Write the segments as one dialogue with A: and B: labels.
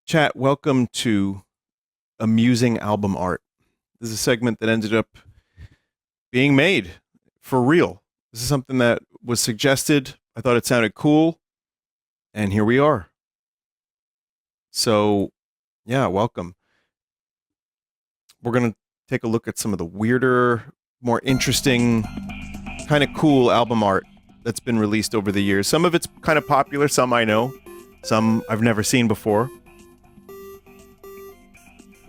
A: Chat, welcome to Amusing Album Art. This is a segment that ended up being made for real. This is something that was suggested. I thought it sounded cool, and here we are. So, yeah, welcome. We're going to take a look at some of the weirder, more interesting, kind of cool album art that's been released over the years. Some of it's kind of popular, some I know, some I've never seen before.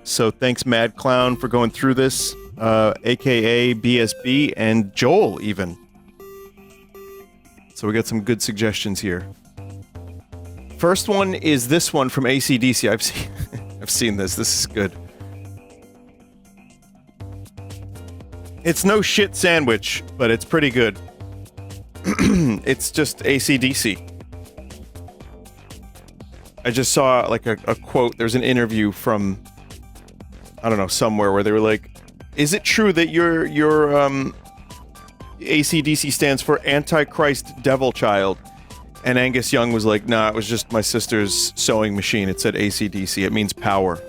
A: So thanks, Mad Clown, for going through this, aka BSB, and Joel, even. So we got some good suggestions here. First one is this one from AC/DC. I've seen this. This is good. It's no shit sandwich, but it's pretty good. It's just AC/DC. I just saw like a quote. There's an interview from, I don't know, somewhere where they were like, "Is it true that your AC/DC stands for Antichrist Devil Child?" And Angus Young was like, "Nah, it was just my sister's sewing machine. It said AC/DC. It means power."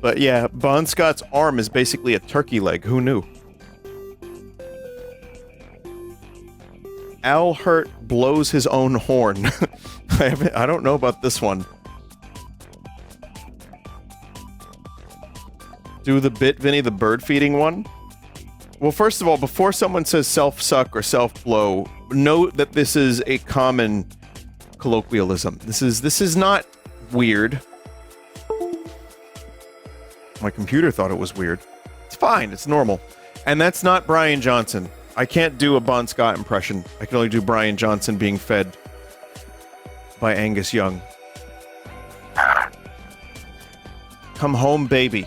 A: But yeah, Bon Scott's arm is basically a turkey leg. Who knew? Al Hurt blows his own horn. I don't know about this one. Do the bit, Vinny, the bird feeding one? Well, first of all, before someone says self-suck or self-blow, note that this is a common colloquialism. This is not weird. My computer thought it was weird. It's fine, it's normal. And that's not Brian Johnson. I can't do a Bon Scott impression. I can only do Brian Johnson being fed by Angus Young. Come home, baby.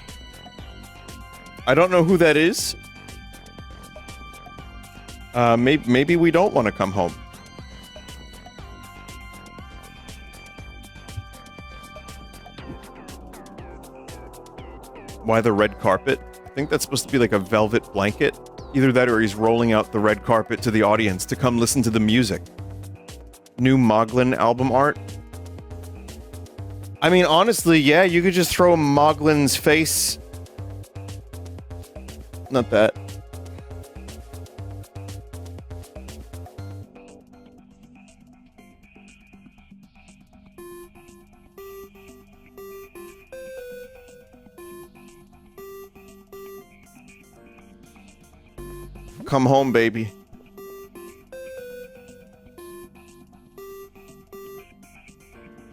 A: I don't know who that is. Maybe we don't want to come home. Why the red carpet? I think that's supposed to be like a velvet blanket. Either that or he's rolling out the red carpet to the audience to come listen to the music. New Moglin album art. I mean, honestly, yeah, you could just throw Moglin's face. Not that. Come home, baby.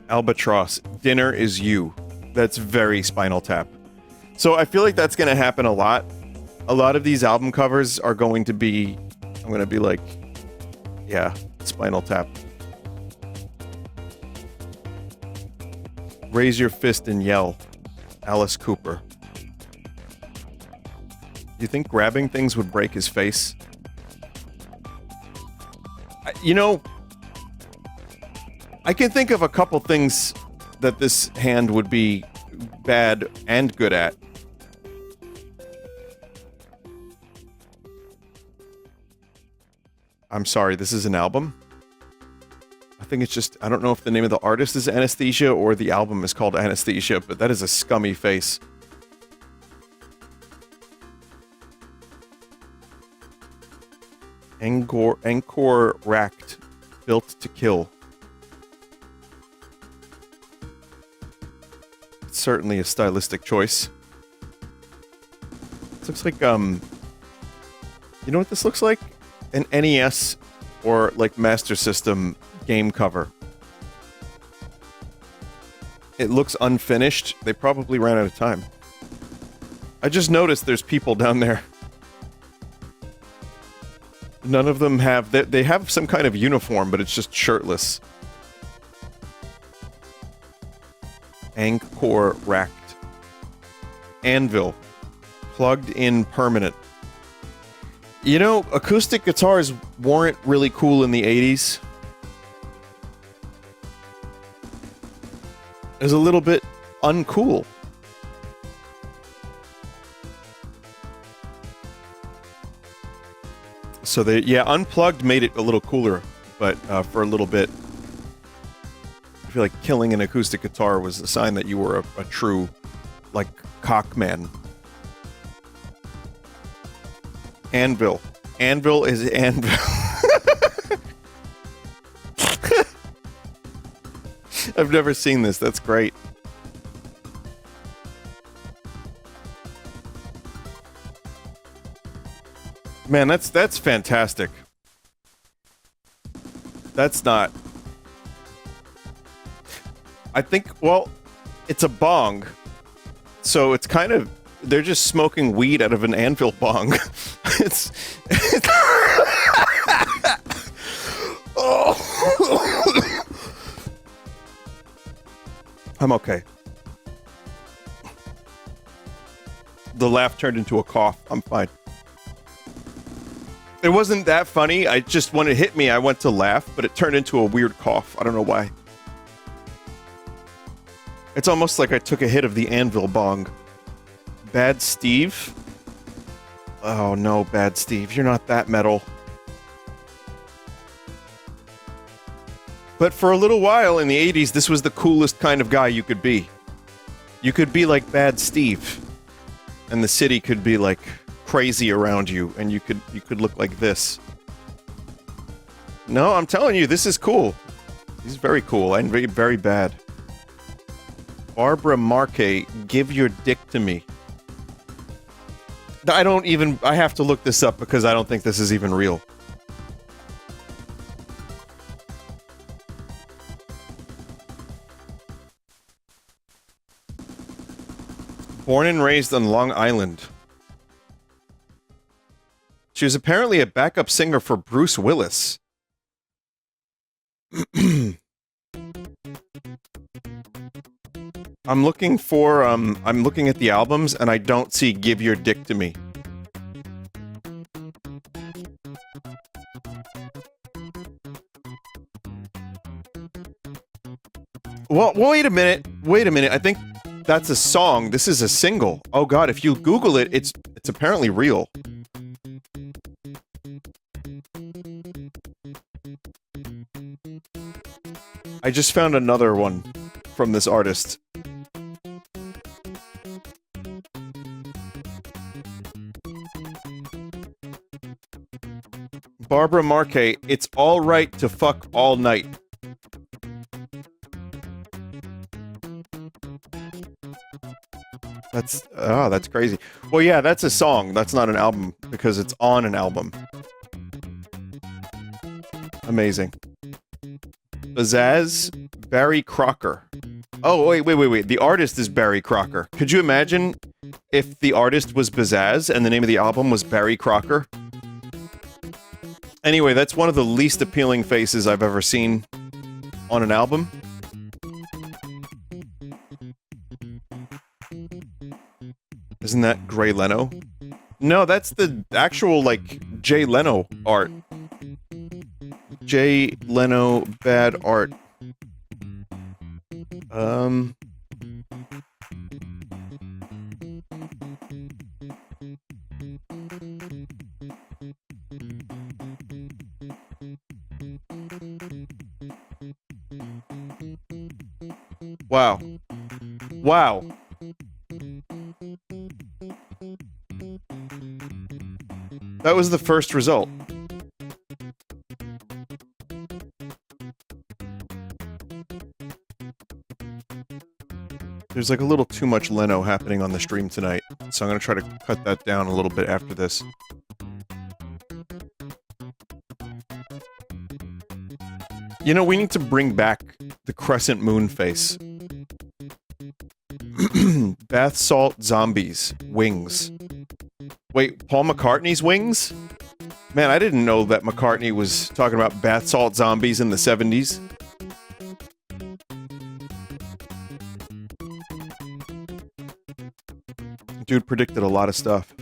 A: Albatross. Dinner is you. That's very Spinal Tap. So I feel like that's going to happen a lot. A lot of these album covers are going to be, I'm going to be like, yeah, Spinal Tap. Raise your fist and yell. Alice Cooper. You think grabbing things would break his face? You know, I can think of a couple things that this hand would be bad and good at. I'm sorry, this is an album? I think it's just, I don't know if the name of the artist is Anesthesia or the album is called Anesthesia, but that is a scummy face. Angkor racked, built to kill. It's certainly a stylistic choice. This looks like, you know what this looks like? An NES or like Master System game cover. It looks unfinished. They probably ran out of time. I just noticed there's people down there. None of them have... They have some kind of uniform, but it's just shirtless. Angkor racked. Anvil. Plugged in permanent. You know, acoustic guitars weren't really cool in the 80s. It was a little bit uncool. So they, yeah, unplugged made it a little cooler, but for a little bit. I feel like killing an acoustic guitar was a sign that you were a true, like, cock man. Anvil. Anvil is anvil. I've never seen this. That's great. Man, that's fantastic. That's not... I think, well, it's a bong. So it's kind of... They're just smoking weed out of an anvil bong. it's... Oh. I'm okay. The laugh turned into a cough. I'm fine. It wasn't that funny. I just, when it hit me, I went to laugh, but it turned into a weird cough. I don't know why. It's almost like I took a hit of the anvil bong. Bad Steve? Oh no, Bad Steve. You're not that metal. But for a little while in the 80s, this was the coolest kind of guy you could be. You could be like Bad Steve. And the city could be like crazy around you, and you could look like this. No, I'm telling you, this is cool. He's very cool and very, very bad. Barbara Marque, give your dick to me. I have to look this up because I don't think this is even real. Born and raised on Long Island. She was apparently a backup singer for Bruce Willis. I'm looking at the albums and I don't see Give Your Dick to Me. Well, wait a minute. I think that's a song. This is a single. Oh god, if you Google it, it's apparently real. I just found another one from this artist. Barbara Marque, It's All Right to Fuck All Night. That's crazy. Well, yeah, that's a song. That's not an album because it's on an album. Amazing. Bazaz, Barry Crocker. Oh, wait. The artist is Barry Crocker. Could you imagine if the artist was Bazaz and the name of the album was Barry Crocker? Anyway, that's one of the least appealing faces I've ever seen on an album. Isn't that Gray Leno? No, that's the actual, like, Jay Leno art. Jay Leno bad art. Wow. Wow. That was the first result. There's like a little too much Leno happening on the stream tonight, so I'm gonna try to cut that down a little bit after this. You know, we need to bring back the crescent moon face. Bath salt zombies. Wings. Wait, Paul McCartney's Wings? Man, I didn't know that McCartney was talking about bath salt zombies in the 70s. Dude predicted a lot of stuff.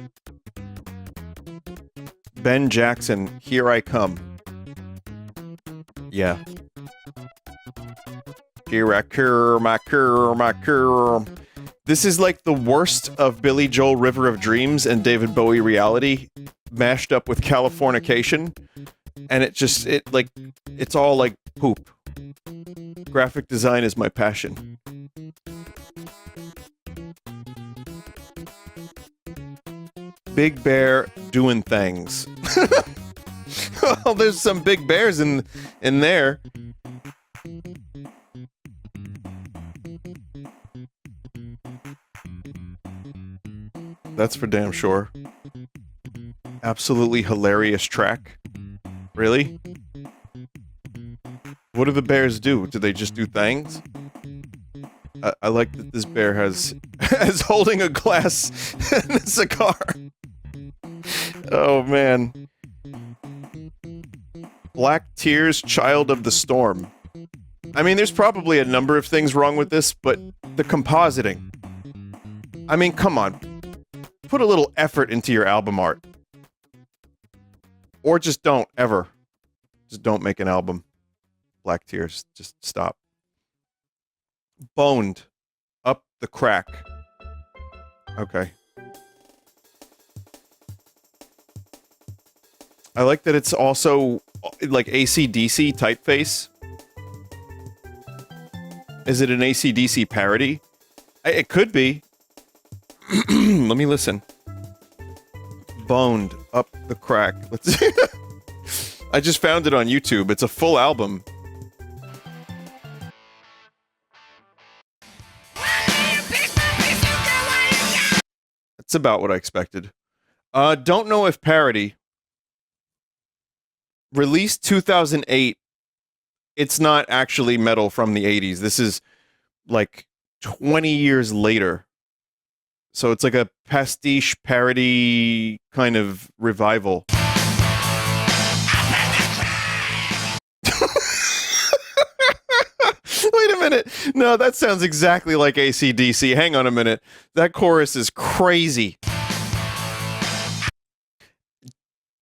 A: Ben Jackson, Here I Come. Yeah. Here I come. This is like the worst of Billy Joel River of Dreams and David Bowie Reality mashed up with Californication. And it's all like poop. Graphic design is my passion. Big Bear doing things. Well, there's some big bears in there. That's for damn sure. Absolutely hilarious track. Really? What do the bears do? Do they just do things? I like that this bear has holding a glass and a cigar. Oh man. Black Tears, Child of the Storm. I mean, there's probably a number of things wrong with this, but the compositing. I mean, come on. Put a little effort into your album art. Or just don't, ever. Just don't make an album. Black Tears. Just stop. Boned. Up the crack. Okay. I like that it's also like AC/DC typeface. Is it an AC/DC parody? It could be. Let me listen. Boned up the crack. Let's see. I just found it on YouTube. It's a full album. That's about what I expected. Don't know if parody. Released 2008. It's not actually metal from the 80s. This is like 20 years later. So it's like a pastiche parody kind of revival. Wait a minute. No, that sounds exactly like AC/DC. Hang on a minute. That chorus is crazy.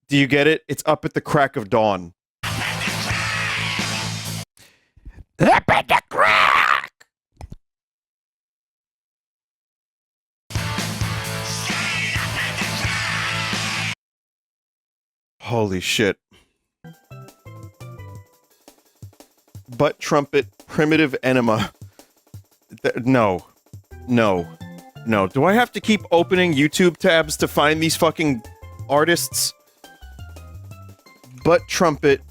A: Do you get it? It's up at the crack of dawn. Up at the crack! Holy shit. Butt trumpet, primitive enema. No. No. No. Do I have to keep opening YouTube tabs to find these fucking artists? Butt trumpet,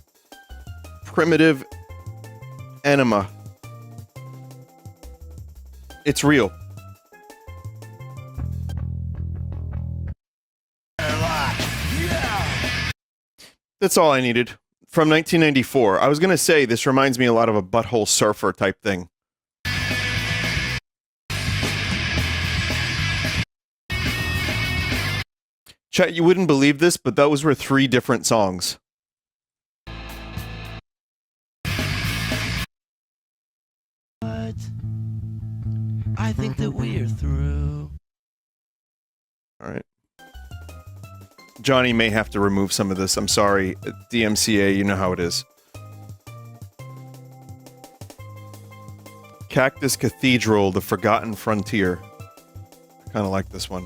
A: primitive enema. It's real. That's all I needed. From 1994. I was gonna say, this reminds me a lot of a Butthole Surfer type thing. Chat, you wouldn't believe this, but those were 3 different songs.
B: I think that we're through.
A: Alright. Johnny may have to remove some of this. I'm sorry. DMCA, you know how it is. Cactus Cathedral, The Forgotten Frontier. I kind of like this one.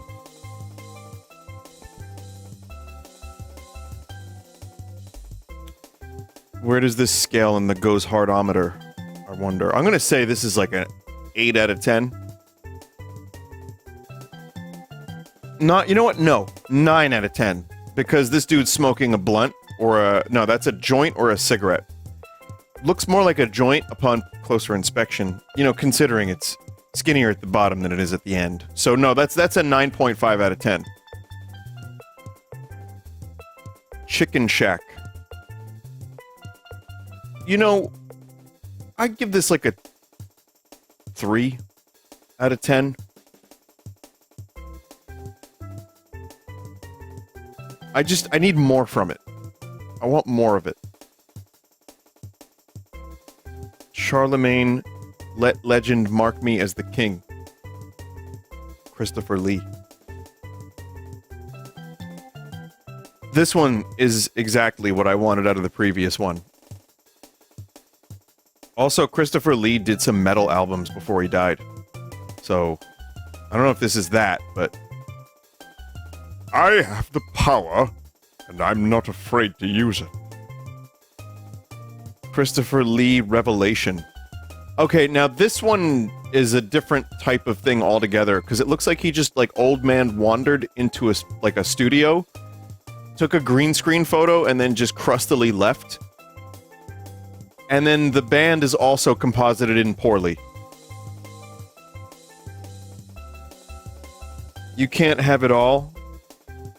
A: Where does this scale in the Goes Hardometer? I wonder. I'm gonna say this is like an 8 out of 10. Not, you know what? No. 9 out of 10. Because this dude's smoking a blunt, or a... No, that's a joint or a cigarette. Looks more like a joint upon closer inspection. You know, considering it's skinnier at the bottom than it is at the end. So no, that's a 9.5 out of 10. Chicken Shack. You know, I'd give this like a 3 out of 10. I need more from it. I want more of it. Charlemagne, let legend mark me as the king. Christopher Lee. This one is exactly what I wanted out of the previous one. Also, Christopher Lee did some metal albums before he died. So, I don't know if this is that, but... I have the power, and I'm not afraid to use it. Christopher Lee Revelation. Okay, now this one is a different type of thing altogether, because it looks like he just, like, old man wandered into a studio, took a green screen photo, and then just crustily left. And then the band is also composited in poorly. You can't have it all.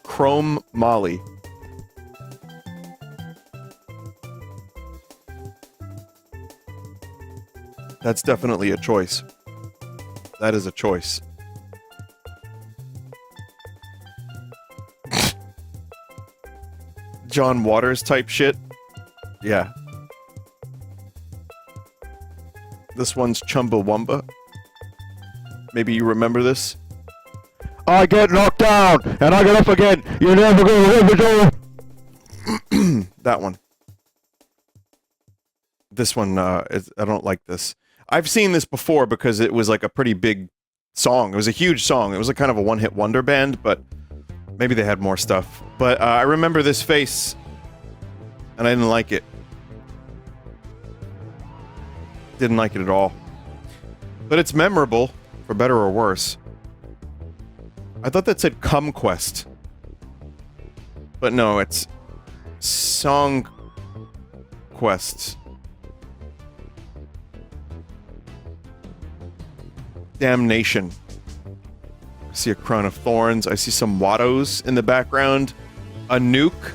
A: Chrome Molly. That's definitely a choice. That is a choice. John Waters type shit. Yeah. This one's Chumbawamba. Maybe you remember this?
C: I get knocked down, and I get up again. You never go to the door.
A: That one. This one, I don't like this. I've seen this before because it was like a pretty big song. It was a huge song. It was a kind of a one-hit wonder band, but maybe they had more stuff. But I remember this face, and I didn't like it. Didn't like it at all. But it's memorable, for better or worse. I thought that said Come Quest. But no, it's Song Quest. Damnation. I see a crown of thorns. I see some Wattos in the background. A nuke.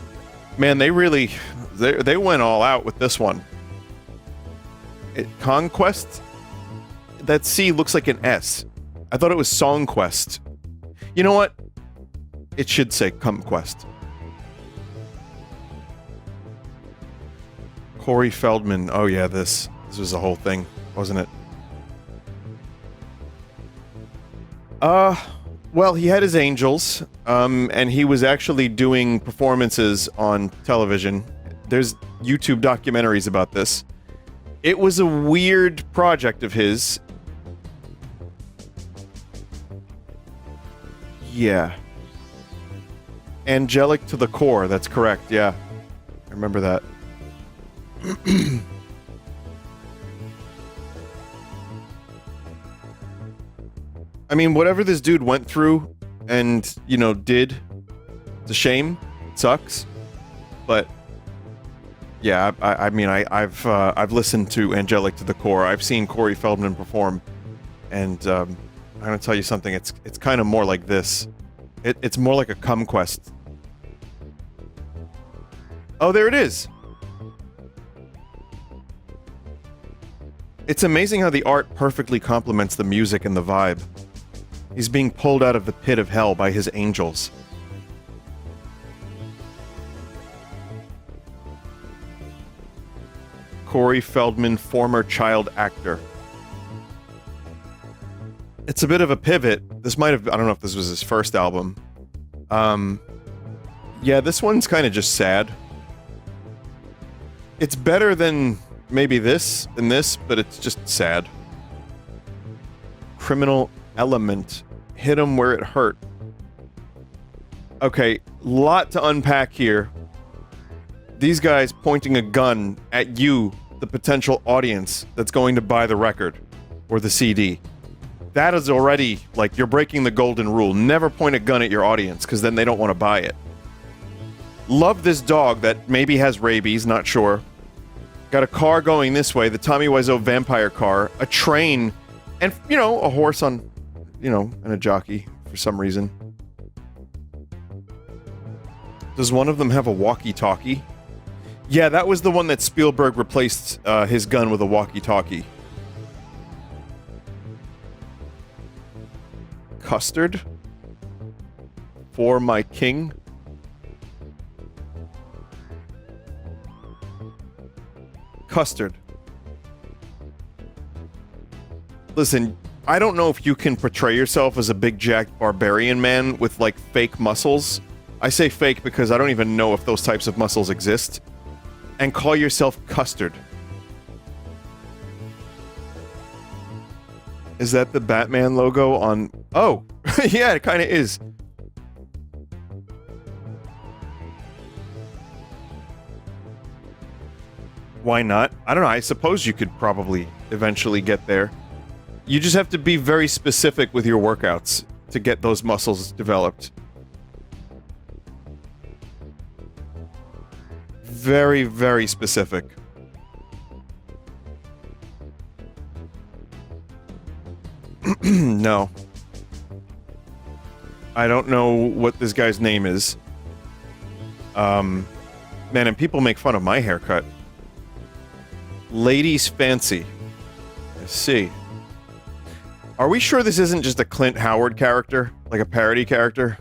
A: Man, they really... They went all out with this one. Conquest? That C looks like an S. I thought it was Song Quest. You know what? It should say Come Quest. Corey Feldman. Oh yeah, this was the whole thing, wasn't it? Well, he had his angels, and he was actually doing performances on television. There's YouTube documentaries about this. It was a weird project of his. Yeah. Angelic to the core, that's correct, yeah. I remember that. I mean, whatever this dude went through and, you know, did, it's a shame. It sucks. But, yeah, I mean, I've listened to Angelic to the Core. I've seen Corey Feldman perform. And, I'm gonna tell you something. It's kind of more like this. It's more like a Come Quest. Oh, there it is! It's amazing how the art perfectly complements the music and the vibe. He's being pulled out of the pit of hell by his angels. Corey Feldman, former child actor. It's a bit of a pivot. This might have... I don't know if this was his first album. Yeah, this one's kind of just sad. It's better than maybe this and this, but it's just sad. Criminal Element. Hit him where it hurt. Okay, lot to unpack here. These guys pointing a gun at you, the potential audience that's going to buy the record or the CD. That is already, like, you're breaking the golden rule. Never point a gun at your audience, because then they don't want to buy it. Love this dog that maybe has rabies, not sure. Got a car going this way, the Tommy Wiseau vampire car, a train, and, you know, a horse on, you know, and a jockey for some reason. Does one of them have a walkie-talkie? Yeah, that was the one that Spielberg replaced his gun with a walkie-talkie. Custard? For my king? Custard. Listen, I don't know if you can portray yourself as a big jacked barbarian man with, like, fake muscles. I say fake because I don't even know if those types of muscles exist. And call yourself Custard. Is that the Batman logo on... Oh! Yeah, it kind of is. Why not? I don't know, I suppose you could probably eventually get there. You just have to be very specific with your workouts to get those muscles developed. Very, very specific. No. I don't know what this guy's name is. Man, and people make fun of my haircut. Ladies Fancy. I see. Are we sure this isn't just a Clint Howard character? Like a parody character?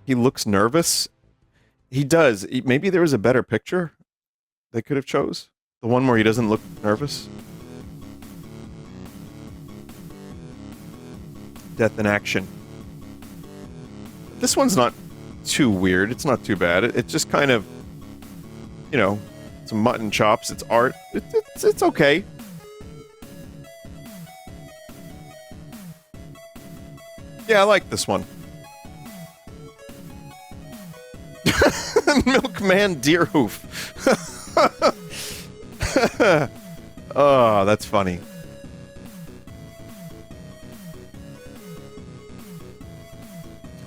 A: He looks nervous. He does. Maybe there was a better picture they could have chose? The one where he doesn't look nervous? Death in Action. This one's not too weird. It's not too bad. It's just kind of, you know, some mutton chops. It's art. It's okay. Yeah, I like this one. Milkman Deerhoof. Oh, that's funny.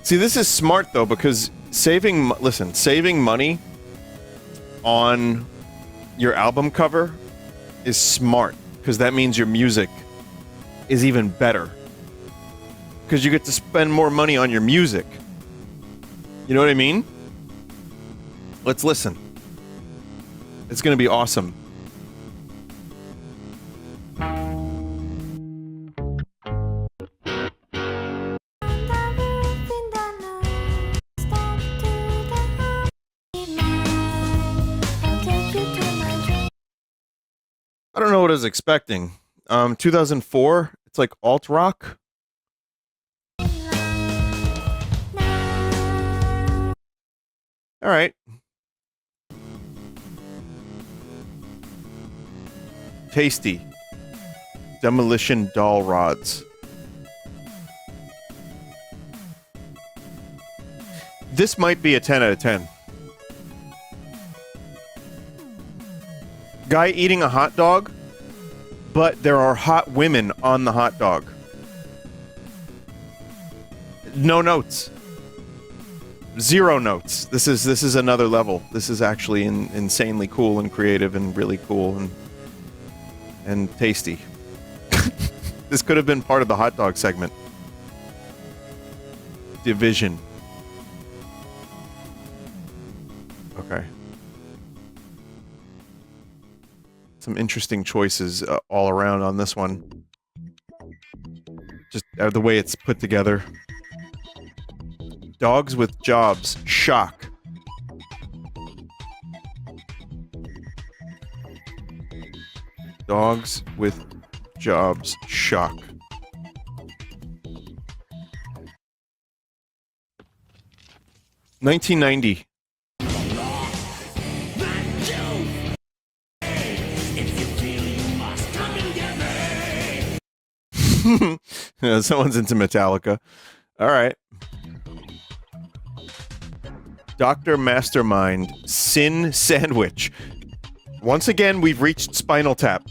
A: See, this is smart though, because saving money on your album cover is smart, because that means your music is even better. Because you get to spend more money on your music. You know what I mean? Let's listen. It's gonna be awesome. I don't know what I was expecting. 2004, it's like alt rock. All right. Tasty. Demolition doll rods. This might be a 10 out of 10. Guy eating a hot dog, but there are hot women on the hot dog. No notes. Zero notes. This is another level. This is actually insanely cool and creative and really cool and tasty. This could have been part of the hot dog segment. Division. Okay. Some interesting choices all around on this one. Just the way it's put together. Dogs with jobs. Shock. Dogs with jobs. Shock. $19.90. Someone's into Metallica. All right. Dr. Mastermind Sin Sandwich. Once again, we've reached Spinal Tap.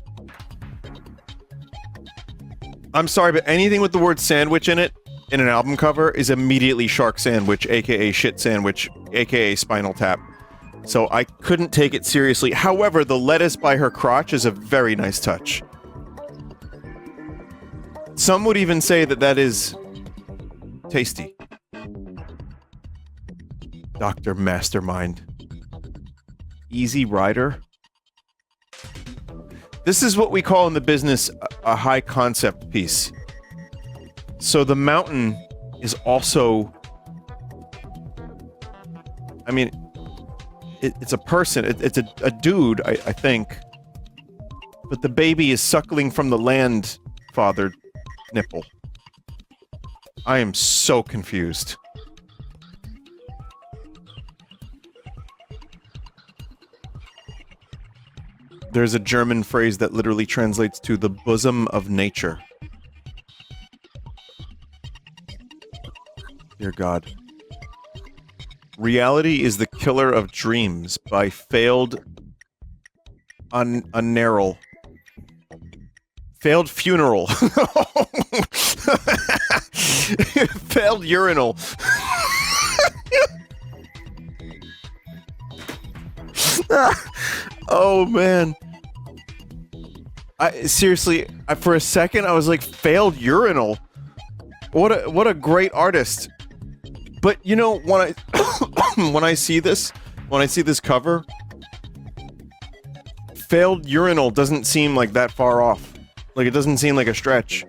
A: I'm sorry, but anything with the word sandwich in it, in an album cover, is immediately Shark Sandwich, aka Shit Sandwich, aka Spinal Tap. So I couldn't take it seriously. However, the lettuce by her crotch is a very nice touch. Some would even say that that is tasty. Dr. Mastermind. Easy Rider. This is what we call in the business a high concept piece. So the mountain is also... I mean, it's a person. It's a dude, I think. But the baby is suckling from the land father nipple. I am so confused. There's a German phrase that literally translates to the bosom of nature. Dear God. Reality is the killer of dreams by failed Unnarrel. Failed funeral. Failed urinal. Oh man. Seriously, for a second I was like, failed urinal. What a great artist. But you know, when I when I see this cover, failed urinal doesn't seem like that far off. Like, it doesn't seem like a stretch.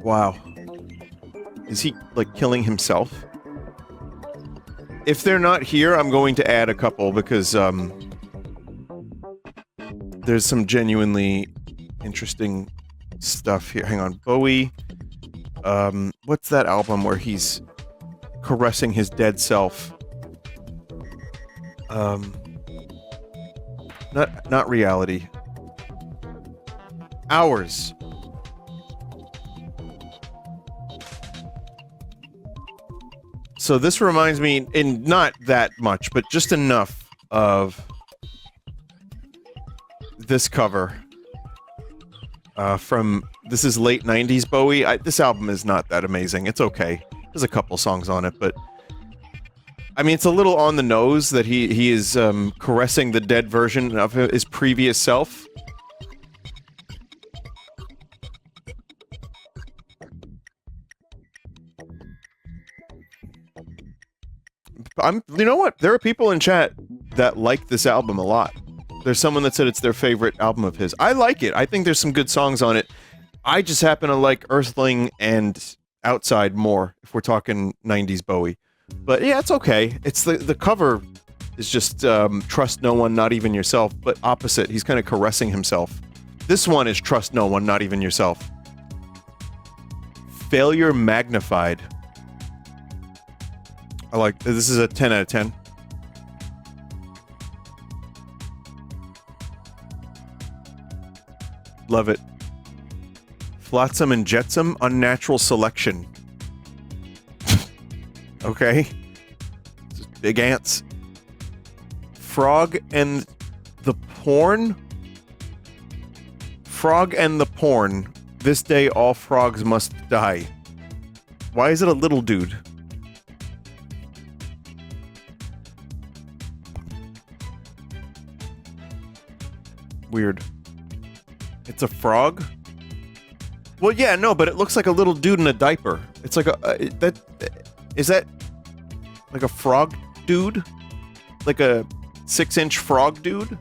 A: Wow. Is he, like, killing himself? If they're not here, I'm going to add a couple because, there's some genuinely interesting stuff here. Hang on. Bowie. What's that album where he's caressing his dead self? Not reality. Hours. So this reminds me, in not that much, but just enough of this cover. This is late 90s Bowie. This album is not that amazing. It's okay. There's a couple songs on it, but I mean, it's a little on the nose that he is caressing the dead version of his previous self. You know what? There are people in chat that like this album a lot. There's someone that said it's their favorite album of his. I like it. I think there's some good songs on it. I just happen to like Earthling and Outside more, if we're talking 90s Bowie. But yeah, it's okay. It's the cover is just trust no one, not even yourself, but opposite. He's kind of caressing himself. This one is trust no one, not even yourself. Failure magnified. I like this. Is a 10 out of 10. Love it. Flotsam and Jetsam, unnatural selection. Okay. Just big ants. Frog and the Porn? Frog and the Porn. This day all frogs must die. Why is it a little dude? Weird. It's a frog? Well, yeah, no, but it looks like a little dude in a diaper. It's like a... is that... like a frog dude? Like a 6-inch frog dude?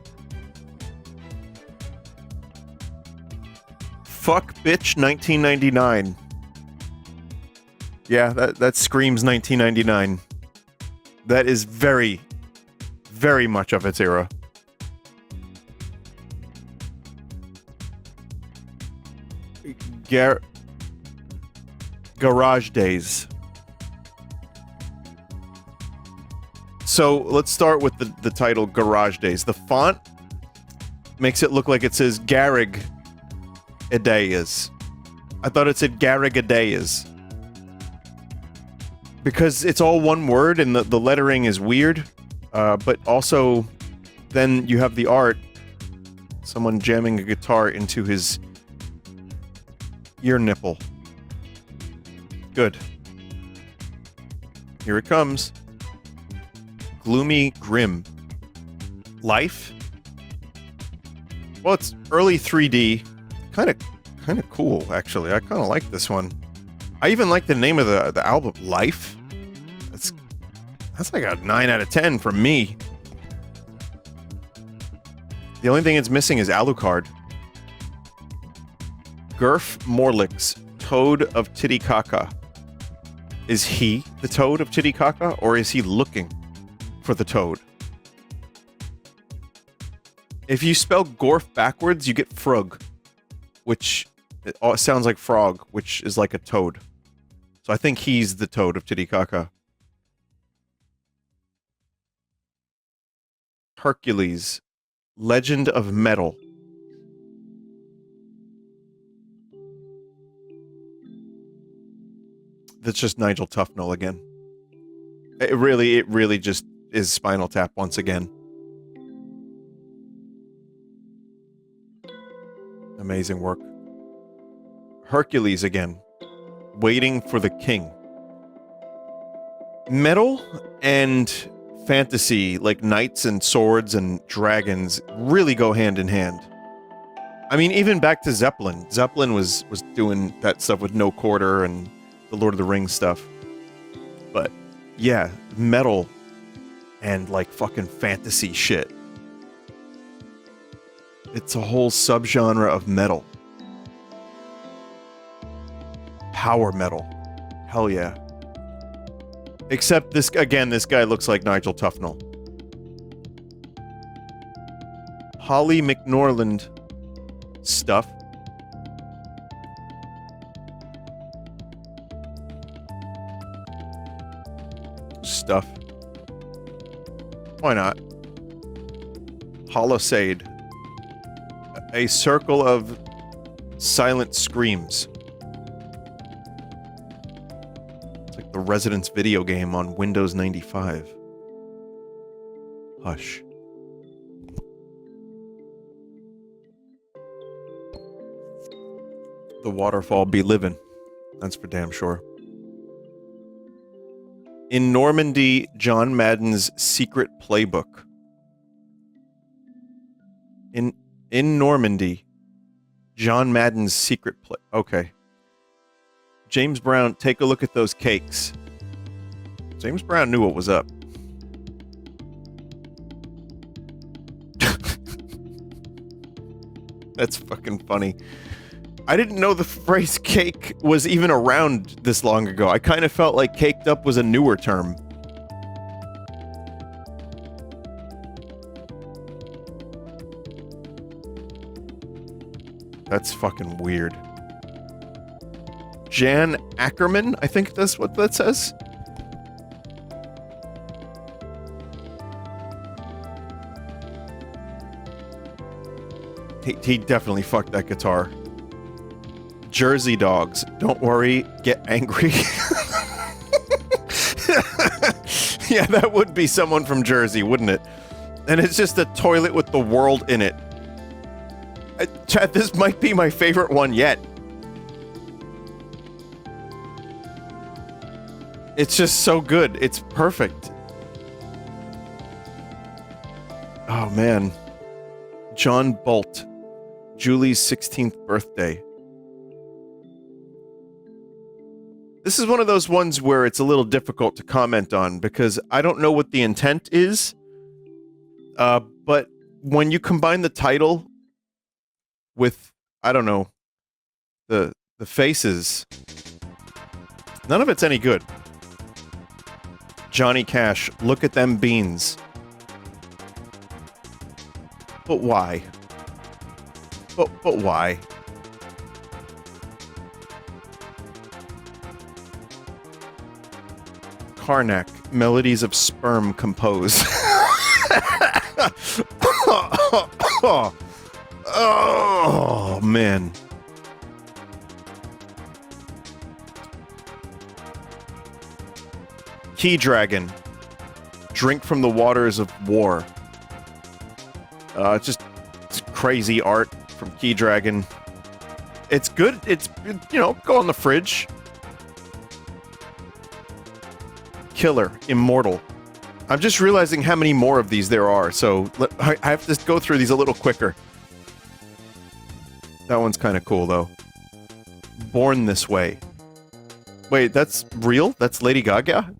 A: Fuck bitch 1999. Yeah, that screams 1999. That is very, very much of its era. Garage Days. So let's start with the title Garage Days. The font makes it look like it says Garrig Adayas. I thought it said Garrig Adayas. Because it's all one word and the lettering is weird. But also, then you have the art. Someone jamming a guitar into his ear nipple. Good. Here it comes. Gloomy Grim. Life? Well, it's early 3D. Kind of cool, actually. I kind of like this one. I even like the name of the album, Life. That's like a 9 out of 10 from me. The only thing it's missing is Alucard. Gurf Morlix, Toad of Titicaca. Is he the Toad of Titicaca, or is he looking for the Toad? If you spell Gorf backwards, you get Frug, which sounds like frog, which is like a toad. So I think he's the Toad of Titicaca. Hercules, Legend of Metal. That's just Nigel Tufnell again. It really just is Spinal Tap once again. Amazing work. Hercules again. Waiting for the King. Metal and fantasy, like knights and swords and dragons, really go hand in hand. I mean, even back to Zeppelin. Zeppelin was doing that stuff with No Quarter and the Lord of the Rings stuff. But, yeah, metal and, like, fucking fantasy shit. It's a whole subgenre of metal. Power metal. Hell yeah. Except this guy looks like Nigel Tufnell. Holly McNorland stuff. Stuff. Why not? Holosade. A circle of silent screams. The Residence video game on Windows 95. Hush. The waterfall be living. That's for damn sure. In Normandy, John Madden's secret playbook. In Normandy, John Madden's secret play. Okay. James Brown, take a look at those cakes. James Brown knew what was up. That's fucking funny. I didn't know the phrase cake was even around this long ago. I kind of felt like caked up was a newer term. That's fucking weird. Jan Ackerman, I think that's what that says. He definitely fucked that guitar. Jersey Dogs, don't worry, get angry. Yeah, that would be someone from Jersey, wouldn't it? And it's just a toilet with the world in it. Chad, this might be my favorite one yet. It's just so good. It's perfect. Oh, man. John Bolt. Julie's 16th birthday. This is one of those ones where it's a little difficult to comment on because I don't know what the intent is. But when you combine the title with, I don't know, the faces, none of it's any good. Johnny Cash, look at them beans. But why? But why? Karnak, melodies of sperm compose. Oh, man. Key Dragon. Drink from the waters of war. It's crazy art from Key Dragon. It's good. It's, you know, go on the fridge. Killer. Immortal. I'm just realizing how many more of these there are, so I have to go through these a little quicker. That one's kind of cool, though. Born This Way. Wait, that's real? That's Lady Gaga?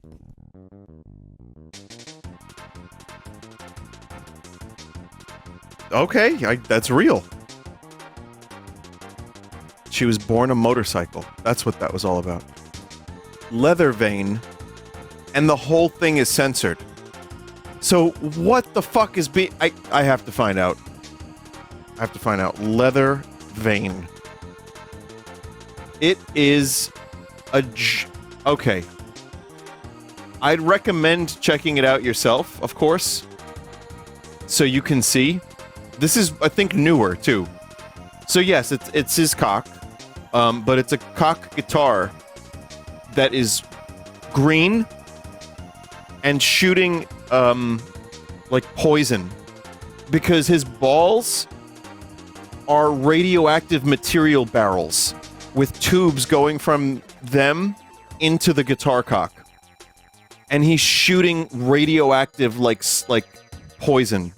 A: Okay, that's real. She was born a motorcycle. That's what that was all about. Leather Vein. And the whole thing is censored. So, what the fuck is I have to find out. I have to find out. Leather Vein. It is okay. I'd recommend checking it out yourself, of course. So you can see. This is, I think, newer, too. So yes, it's his cock. But it's a cock guitar that is green and shooting, like poison. Because his balls are radioactive material barrels with tubes going from them into the guitar cock. And he's shooting radioactive, like poison.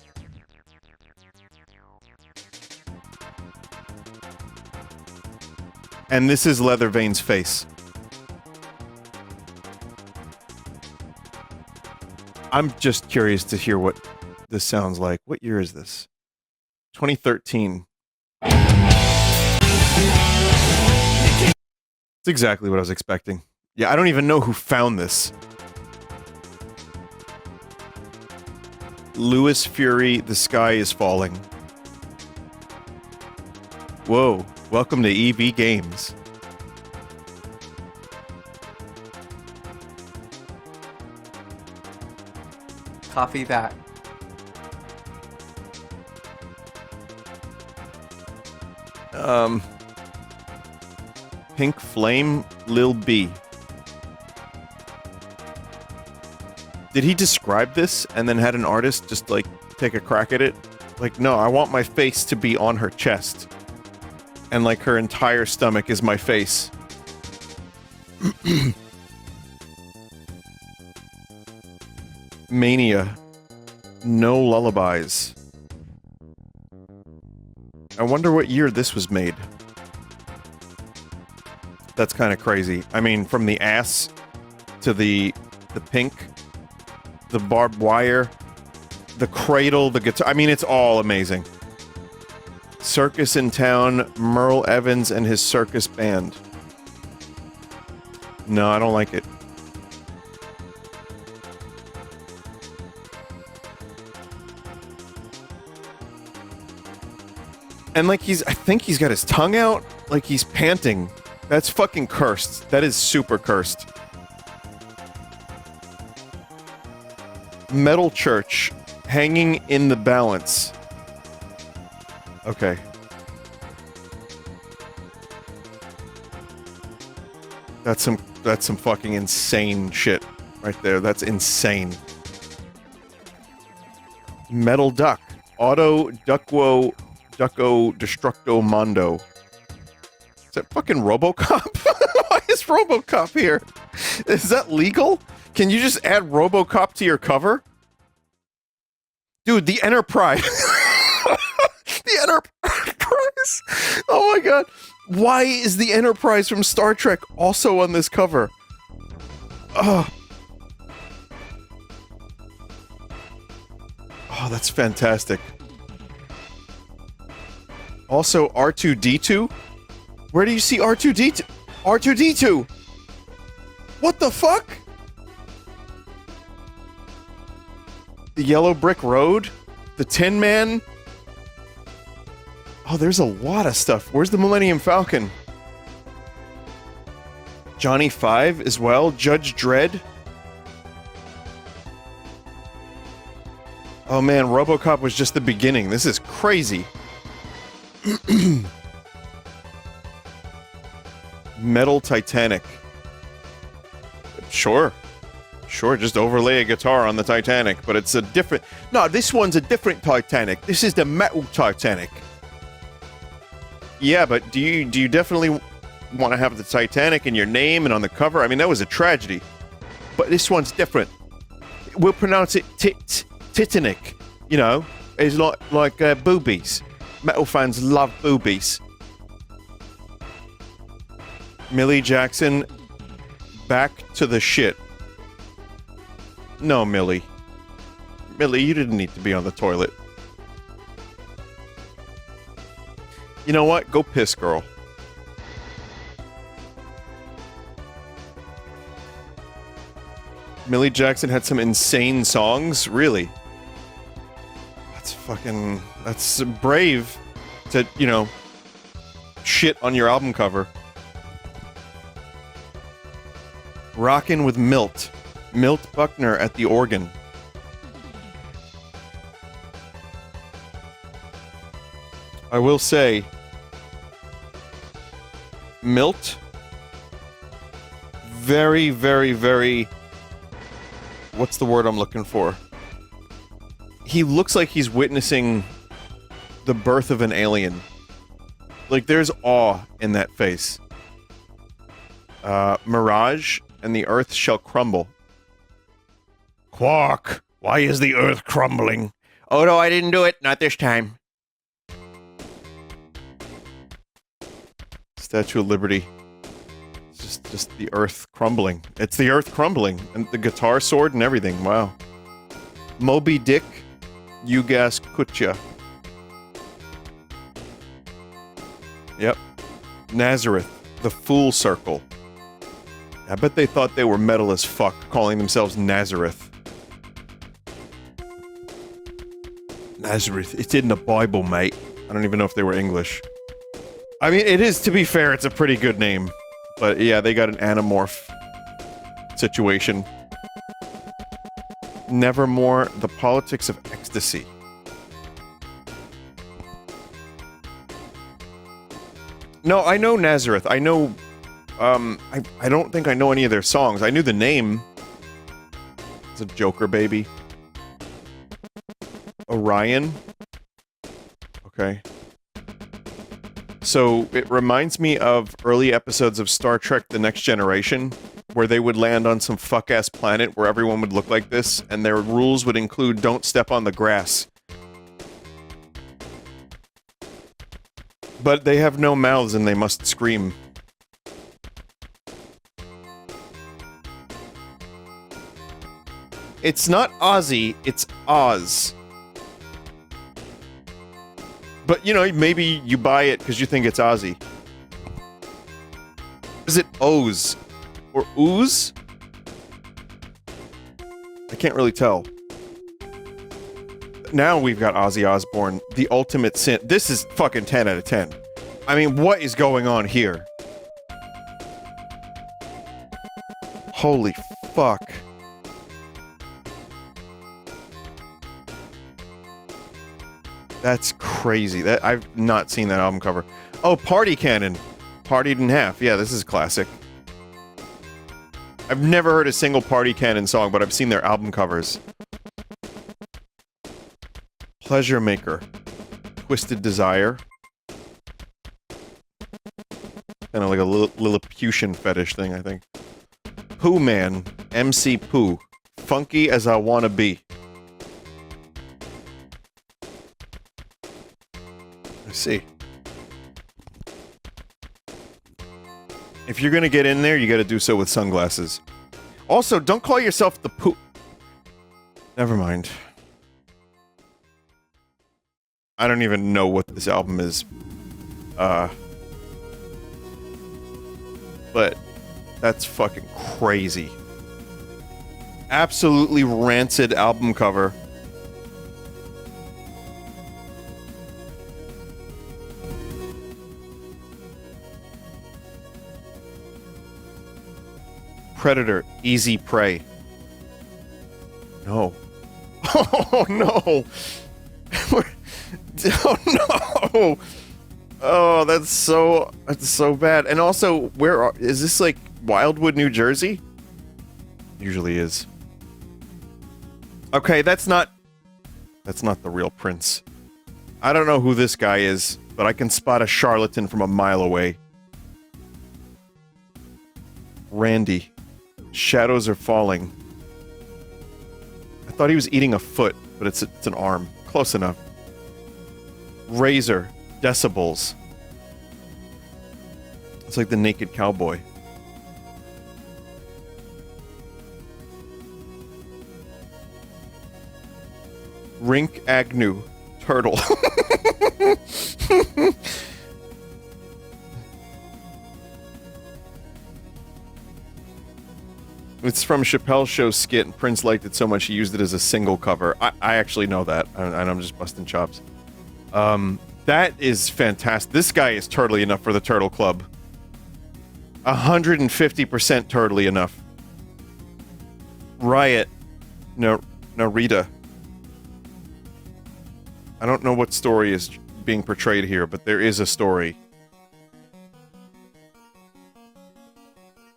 A: And this is Leathervein's face. I'm just curious to hear what this sounds like. What year is this? 2013. It's exactly what I was expecting. Yeah, I don't even know who found this. Lewis Fury, The Sky is Falling. Whoa, welcome to EV Games.
D: Copy that.
A: Pink Flame, Lil B. Did he describe this and then had an artist just, like, take a crack at it? Like, no, I want my face to be on her chest. And, like, her entire stomach is my face. Mania. No Lullabies. I wonder what year this was made. That's kind of crazy. I mean, from the ass to the pink, the barbed wire, the cradle, the guitar. I mean, it's all amazing. Circus in Town, Merle Evans and his circus band. No, I don't like it. And like I think he's got his tongue out, like he's panting. That's fucking cursed. That is super cursed. Metal Church, Hanging in the Balance. Okay. That's some fucking insane shit right there. That's insane. Metal Duck, Auto Ducko Destructo Mondo. Is that fucking RoboCop? Why is RoboCop here? Is that legal? Can you just add RoboCop to your cover? Dude, the Enterprise. The Enterprise. Oh my god. Why is the Enterprise from Star Trek also on this cover? Oh. Oh, that's fantastic. Also, R2-D2? Where do you see R2-D2? R2-D2! What the fuck? The Yellow Brick Road? The Tin Man? Oh, there's a lot of stuff. Where's the Millennium Falcon? Johnny Five as well? Judge Dredd? Oh man, RoboCop was just the beginning. This is crazy. Metal Titanic. Sure. Sure, just overlay a guitar on the Titanic, but it's a different... No, this one's a different Titanic. This is the metal Titanic. Yeah, but do you definitely want to have the Titanic in your name and on the cover? I mean, that was a tragedy. But this one's different. We'll pronounce it Titanic. You know, it's like boobies. Metal fans love boobies. Millie Jackson, back to the shit. No, Millie. Millie, you didn't need to be on the toilet. You know what? Go piss, girl. Millie Jackson had some insane songs? Really? That's brave to, you know, shit on your album cover. Rockin' with Milt. Milt Buckner at the organ. I will say, Milt, very, very, very what's the word I'm looking for? He looks like he's witnessing the birth of an alien. Like, there's awe in that face. Mirage, and the earth shall crumble. Quark, why is the earth crumbling? Oh no, I didn't do it. Not this time. Statue of Liberty. It's just the earth crumbling. It's the earth crumbling. And the guitar sword and everything. Wow. Moby Dick, Ugas Kutcha. Yep. Nazareth, the Fool Circle. I bet they thought they were metal as fuck, calling themselves Nazareth. Nazareth, it's in the Bible, mate. I don't even know if they were English. I mean, it is, to be fair, it's a pretty good name. But yeah, they got an anamorph situation. Nevermore, the politics of ecstasy. No, I know Nazareth. I know, I don't think I know any of their songs. I knew the name. It's a Joker baby. Orion. Okay. So, it reminds me of early episodes of Star Trek The Next Generation, where they would land on some fuck-ass planet where everyone would look like this, and their rules would include don't step on the grass. But they have no mouths and they must scream. It's not Ozzy, it's Oz. But, you know, maybe you buy it because you think it's Ozzy. Is it Oz? Or Ooze? I can't really tell. Now we've got Ozzy Osbourne, the ultimate sin. This is fucking 10 out of 10. I mean, what is going on here? Holy fuck. That's crazy. That I've not seen that album cover. Oh, Party Cannon. Partied in Half. Yeah, this is classic. I've never heard a single Party Cannon song, but I've seen their album covers. Pleasure Maker. Twisted Desire. Kind of like a Lilliputian fetish thing, I think. Pooh Man. MC Pooh. Funky as I Wanna Be. See. If you're gonna get in there, you gotta do so with sunglasses. Also, don't call yourself the Pooh. Never mind. I don't even know what this album is. But that's fucking crazy. Absolutely rancid album cover. Predator, Easy Prey. No. Oh no! Oh no! Oh, that's so bad. And also, is this like Wildwood, New Jersey? Usually is. Okay, that's not the real Prince. I don't know who this guy is, but I can spot a charlatan from a mile away. Randy. Shadows Are Falling. I thought he was eating a foot, but it's an arm. Close enough. Razor. Decibels. It's like the Naked Cowboy. Rink Agnew. Turtle. It's from Chappelle's Show skit, and Prince liked it so much he used it as a single cover. I actually know that, and I'm just busting chops. That is fantastic. This guy is turtly enough for the Turtle Club. 150% turtly enough. Riot. No, Rita. I don't know what story is being portrayed here, but there is a story.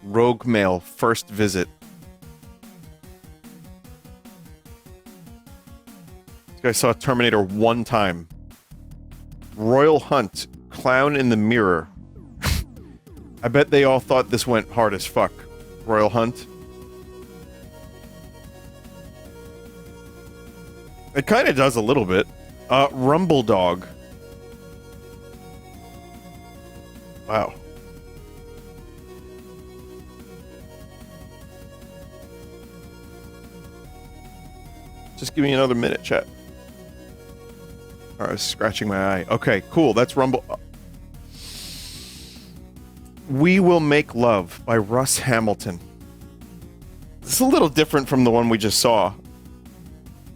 A: Rogue Male, First Visit. I saw Terminator one time. Royal Hunt, clown in the mirror. I bet they all thought this went hard as fuck. Royal Hunt. It kind of does a little bit. Rumble Dog. Wow. Just give me another minute, chat. I was scratching my eye. Okay, cool. That's Rumble. We Will Make Love by Russ Hamilton. This is a little different from the one we just saw.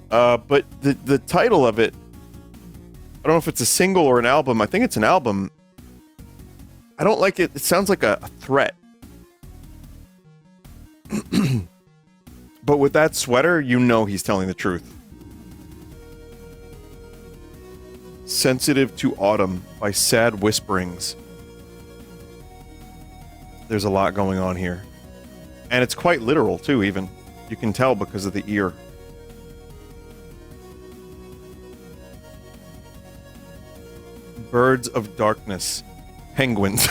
A: But the title of it, I don't know if it's a single or an album. I think it's an album. I don't like it. It sounds like a threat. But with that sweater, you know he's telling the truth. Sensitive to Autumn by Sad Whisperings. There's a lot going on here. And it's quite literal, too, even. You can tell because of the ear. Birds of Darkness. Penguins.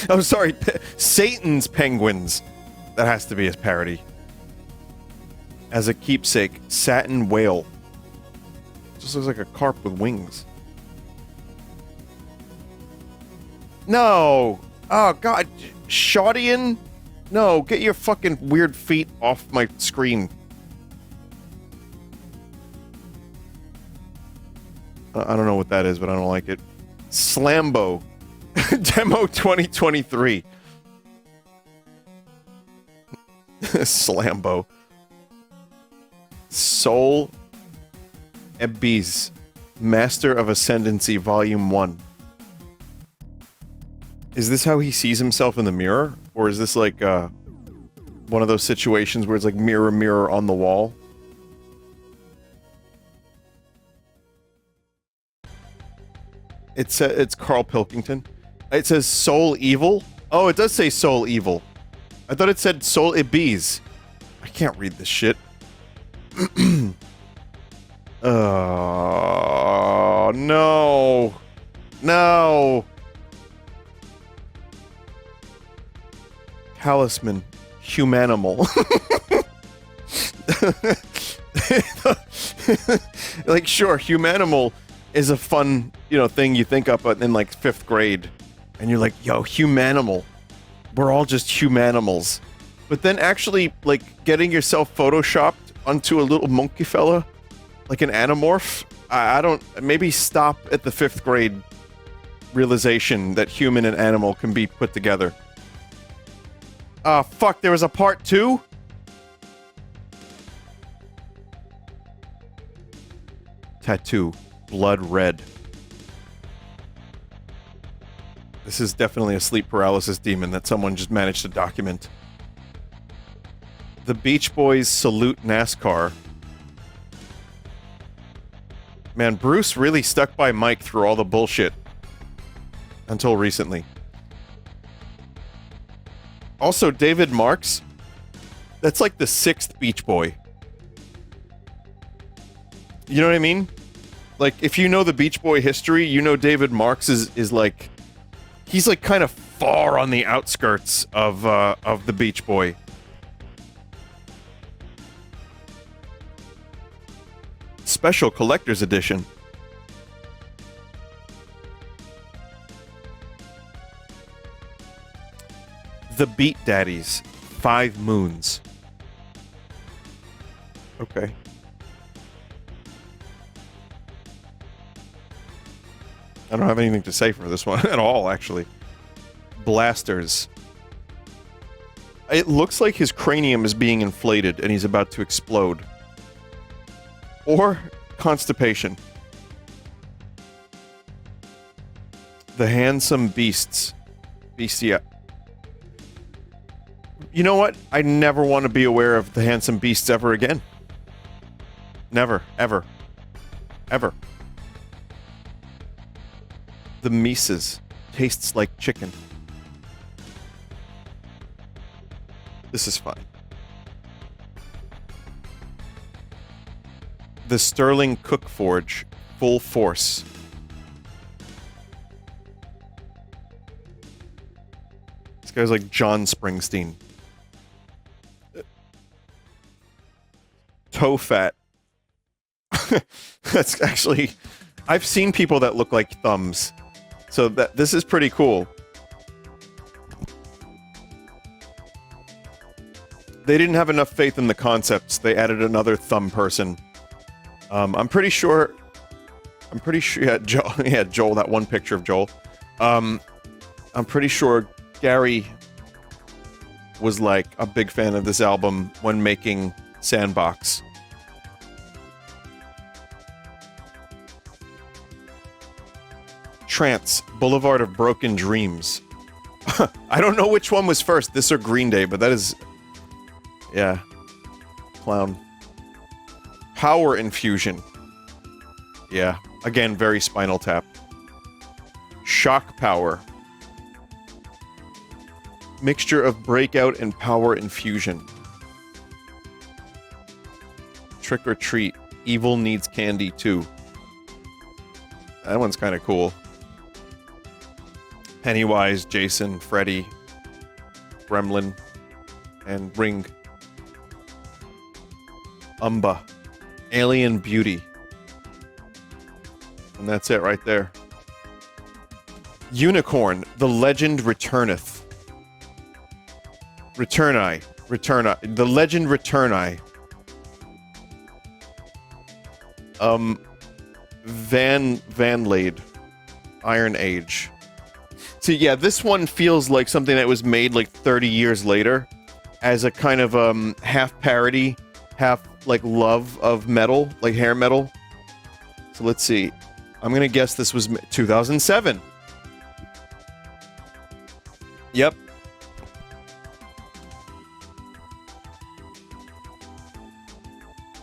A: I'm sorry. Satan's Penguins. That has to be his parody. As a keepsake, Satin Whale. Just looks like a carp with wings. No! Oh, God. Shaudian? No, get your fucking weird feet off my screen. I don't know what that is, but I don't like it. Slambo. Demo 2023. Slambo. Soul Ebbies, Master of Ascendancy, Volume 1. Is this how he sees himself in the mirror? Or is this like one of those situations where it's like mirror, mirror on the wall? It's Carl Pilkington. It says Soul Evil. Oh, it does say Soul Evil. I thought it said Soul Ebbies. I can't read this shit. Oh, no. No. Talisman. Humanimal. Like, sure, Humanimal is a fun, thing you think up in, like, 5th grade. And you're like, yo, Humanimal. We're all just humanimals. But then actually, like, getting yourself photoshopped onto a little monkey fella, like an Animorph, I don't... Maybe stop at the 5th grade realization that human and animal can be put together. Fuck, there was a part 2? Tattoo. Blood red. This is definitely a sleep paralysis demon that someone just managed to document. The Beach Boys salute NASCAR. Man, Bruce really stuck by Mike through all the bullshit. Until recently. Also, David Marks. That's like the 6th Beach Boy. You know what I mean? Like, if you know the Beach Boy history, you know David Marks is like... He's like kind of far on the outskirts of the Beach Boy. Special Collector's Edition. The Beat Daddies. 5 Moons. Okay. I don't have anything to say for this one at all, actually. Blasters. It looks like his cranium is being inflated and he's about to explode. Or constipation. The Handsome Beasts. Beastia. You know what? I never want to be aware of the Handsome Beasts ever again. Never. Ever. Ever. The Mises. Tastes like chicken. This is fine. The Sterling Cook Forge, Full Force. This guy's like John Springsteen. Toe fat. That's actually... I've seen people that look like thumbs. So this is pretty cool. They didn't have enough faith in the concepts. They added another thumb person. I'm pretty sure... Yeah, Joel, yeah, Joel, that one picture of Joel. I'm pretty sure Gary was like a big fan of this album when making Sandbox. Trance, Boulevard of Broken Dreams. I don't know which one was first, this or Green Day, but that is... Yeah. Clown. Power Infusion. Yeah. Again, very Spinal Tap. Shock Power. Mixture of Breakout and Power Infusion. Trick or Treat. Evil Needs Candy too. That one's kind of cool. Pennywise, Jason, Freddy, Gremlin, and Ring. Umba. Alien Beauty. And that's it right there. Unicorn. The Legend Returneth. Returni. The Legend Returni. Van Lade. Iron Age. So yeah, this one feels like something that was made like 30 years later as a kind of half parody, half like love of metal, like hair metal. So let's see. I'm gonna guess this was 2007. Yep.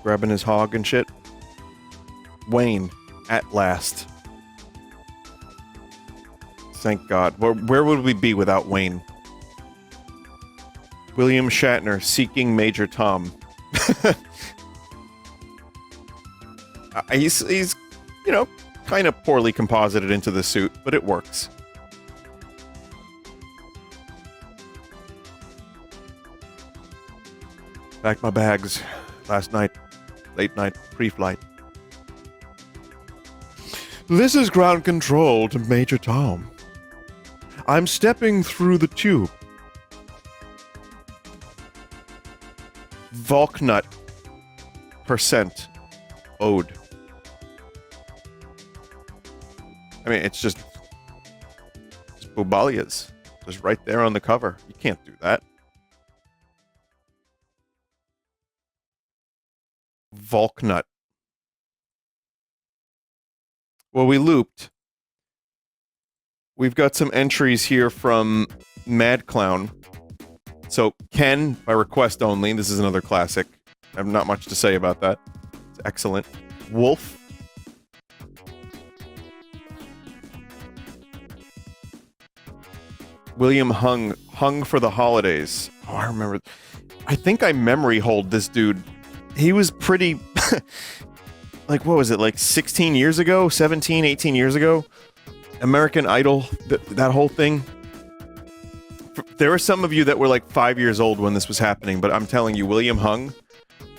A: Grabbing his hog and shit. Wayne, at last. Thank God. Where would we be without Wayne? William Shatner, seeking Major Tom. He's, you know, kind of poorly composited into the suit, but it works. Packed my bags last night. Late night, pre-flight. This is ground control to Major Tom. I'm stepping through the tube. Volknut. Percent. Ode. I mean, it's just Bobalia's. Just right there on the cover. You can't do that. Volknut. Well, we looped. We've got some entries here from Mad Clown. So, Ken, by request only. This is another classic. I have not much to say about that. It's excellent. Wolf. William Hung for the Holidays. Oh, I remember. I think I memory hold this dude. He was pretty... like, what was it? Like 16 years ago? 17, 18 years ago? American Idol, that whole thing. There were some of you that were like 5 years old when this was happening, but I'm telling you, William Hung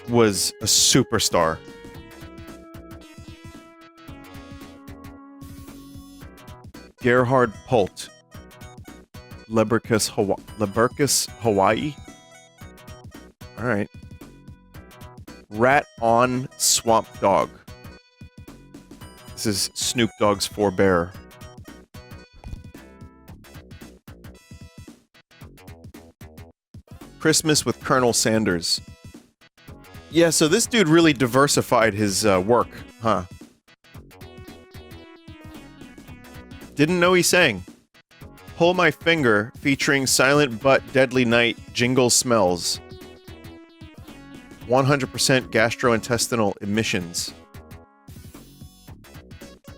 A: was a superstar. Gerhard Polt. Leberkus, Hawaii. All right. Rat on Swamp Dog. This is Snoop Dogg's forebear. Christmas with Colonel Sanders. Yeah, so this dude really diversified his work, huh? Didn't know he sang. Pull My Finger, featuring Silent But Deadly Night, Jingle Smells. 100% gastrointestinal emissions.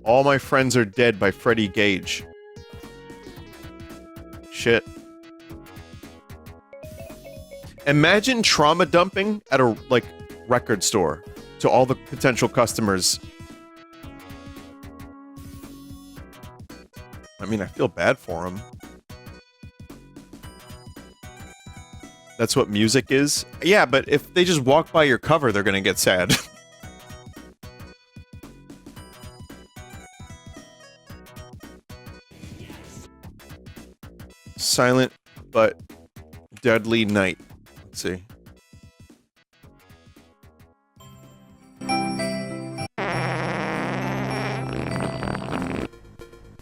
A: All My Friends Are Dead by Freddie Gage. Shit. Imagine trauma dumping at a, like, record store. to all the potential customers. I mean, I feel bad for them. That's what music is? Yeah, but if they just walk by your cover, they're gonna get sad. Silent but deadly night. Let's see.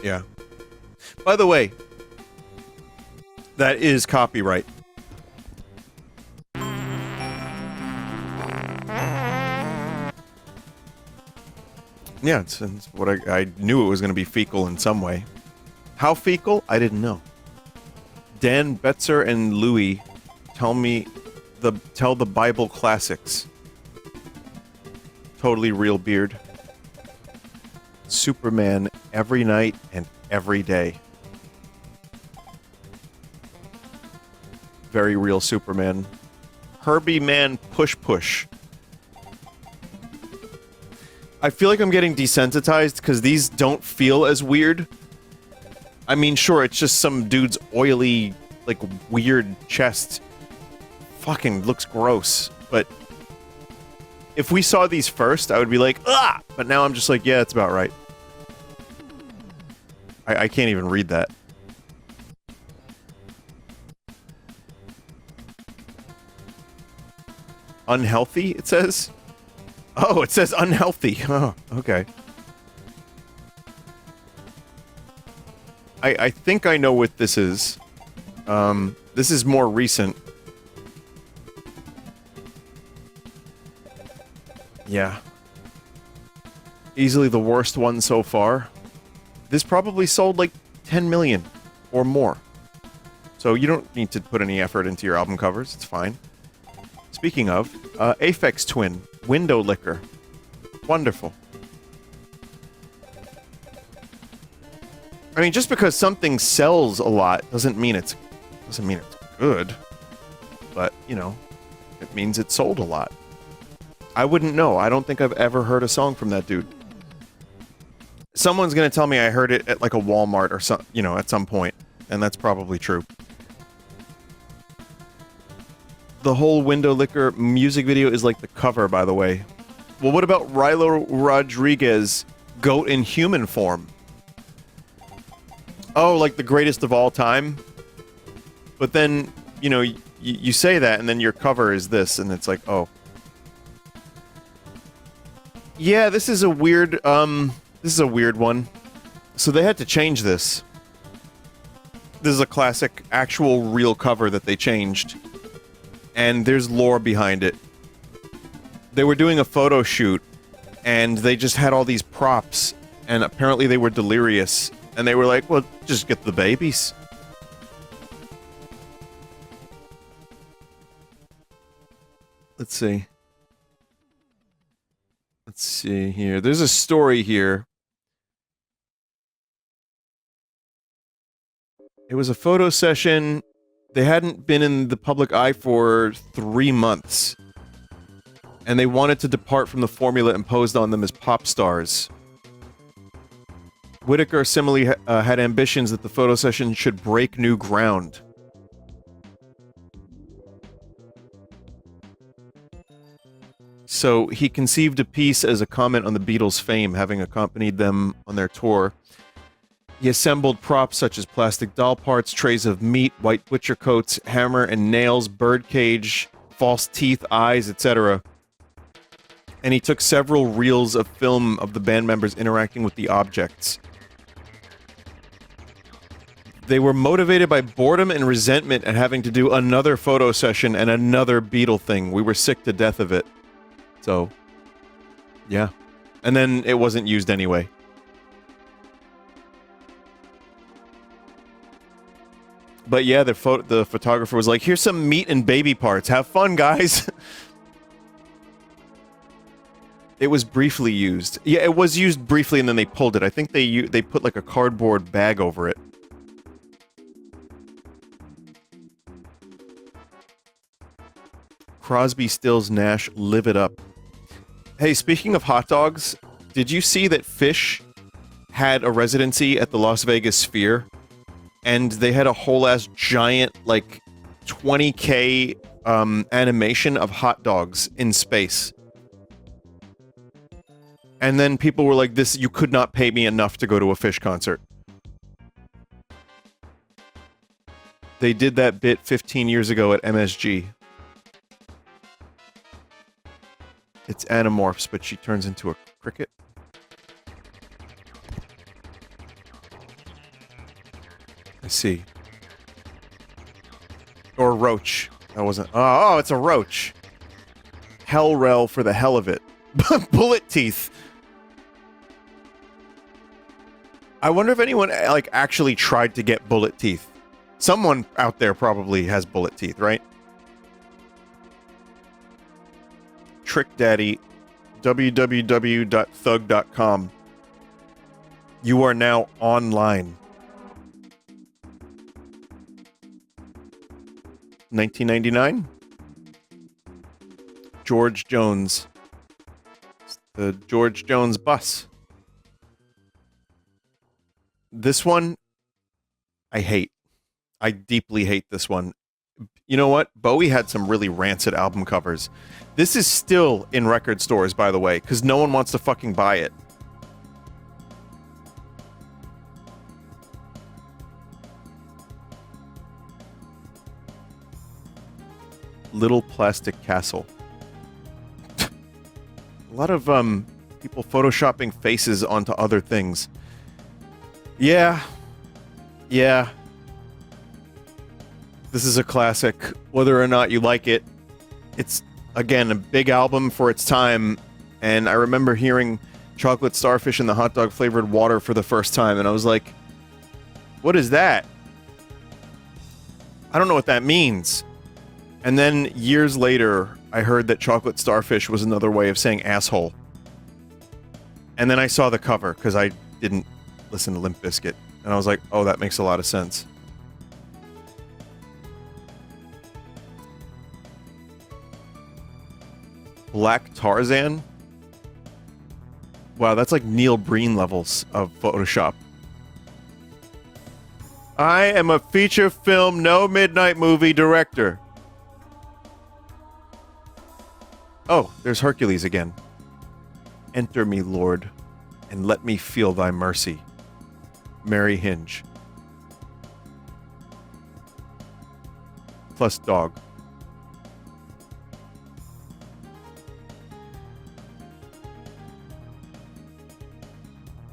A: Yeah. By the way, that is copyright. Yeah, it's what I knew it was going to be fecal in some way. How fecal? I didn't know. Dan Betzer and Louie tell the Bible classics. Totally real beard. Superman every night and every day. Very real Superman. Herbie Man Push Push. I feel like I'm getting desensitized because these don't feel as weird. I mean, sure, it's just some dude's oily, like, weird chest. Fucking looks gross. But if we saw these first, I would be like, ah! But now I'm just like, yeah, it's about right. I can't even read that. Unhealthy, it says? Oh, it says unhealthy. Oh, okay. I think I know what this is. This is more recent. Yeah. Easily the worst one so far. This probably sold like 10 million or more. So you don't need to put any effort into your album covers. It's fine. Speaking of, Aphex Twin, Window Licker. Wonderful. I mean, just because something sells a lot doesn't mean it's good. But, you know, it means it sold a lot. I wouldn't know. I don't think I've ever heard a song from that dude. Someone's gonna tell me I heard it at like a Walmart or some, you know, at some point, and that's probably true. The whole Window Licker music video is like the cover, by the way. Well, what about Rilo Rodriguez, Goat in Human Form? Oh, like the greatest of all time? But then, you know, you say that, and then your cover is this, and it's like, oh. Yeah, this is a weird, this is a weird one. So they had to change this. This is a classic, actual, real cover that they changed. And there's lore behind it. They were doing a photo shoot, and they just had all these props, and apparently they were delirious. And they were like, well, just get the babies. Let's see. Let's see here. There's a story here. It was a photo session. They hadn't been in the public eye for 3 months. And they wanted to depart from the formula imposed on them as pop stars. Whitaker similarly had ambitions that the photo session should break new ground. So he conceived a piece as a comment on the Beatles' fame, having accompanied them on their tour. He assembled props such as plastic doll parts, trays of meat, white butcher coats, hammer and nails, birdcage, false teeth, eyes, etc. And he took several reels of film of the band members interacting with the objects. They were motivated by boredom and resentment at having to do another photo session and another Beatle thing. We were sick to death of it. So, yeah. And then it wasn't used anyway. But yeah, the photographer was like, here's some meat and baby parts. Have fun, guys. It was briefly used. Yeah, it was used briefly and then they pulled it. I think they put like a cardboard bag over it. Crosby, Stills, Nash, Live It Up. Hey, speaking of hot dogs, did you see that Fish had a residency at the Las Vegas Sphere? And they had a whole ass giant, like, 20K animation of hot dogs in space. And then people were like, "This, you could not pay me enough to go to a Fish concert." They did that bit 15 years ago at MSG. It's Animorphs, but she turns into a cricket. I see. Or a roach. That wasn't... Oh, it's a roach. Hellrel for the hell of it. Bullet teeth. I wonder if anyone, like, actually tried to get bullet teeth. Someone out there probably has bullet teeth, right? Trick Daddy, www.thug.com. You are now online. 1999? George Jones. The George Jones bus. This one, I hate. I deeply hate this one. You know what? Bowie had some really rancid album covers. This is still in record stores, by the way, because no one wants to fucking buy it. Little Plastic Castle. A lot of people photoshopping faces onto other things. Yeah. This is a classic, whether or not you like it. It's, again, a big album for its time, and I remember hearing Chocolate Starfish in the hot dog flavored water for the first time, and I was like, what is that? I don't know what that means. And then years later, I heard that Chocolate Starfish was another way of saying asshole. And then I saw the cover, because I didn't listen to Limp Bizkit, and I was like, oh, that makes a lot of sense. Black Tarzan? Wow, that's like Neil Breen levels of Photoshop. I am a feature film, no midnight movie director. Oh, there's Hercules again. Enter me, Lord, and let me feel thy mercy. Mary Hinge. Plus dog.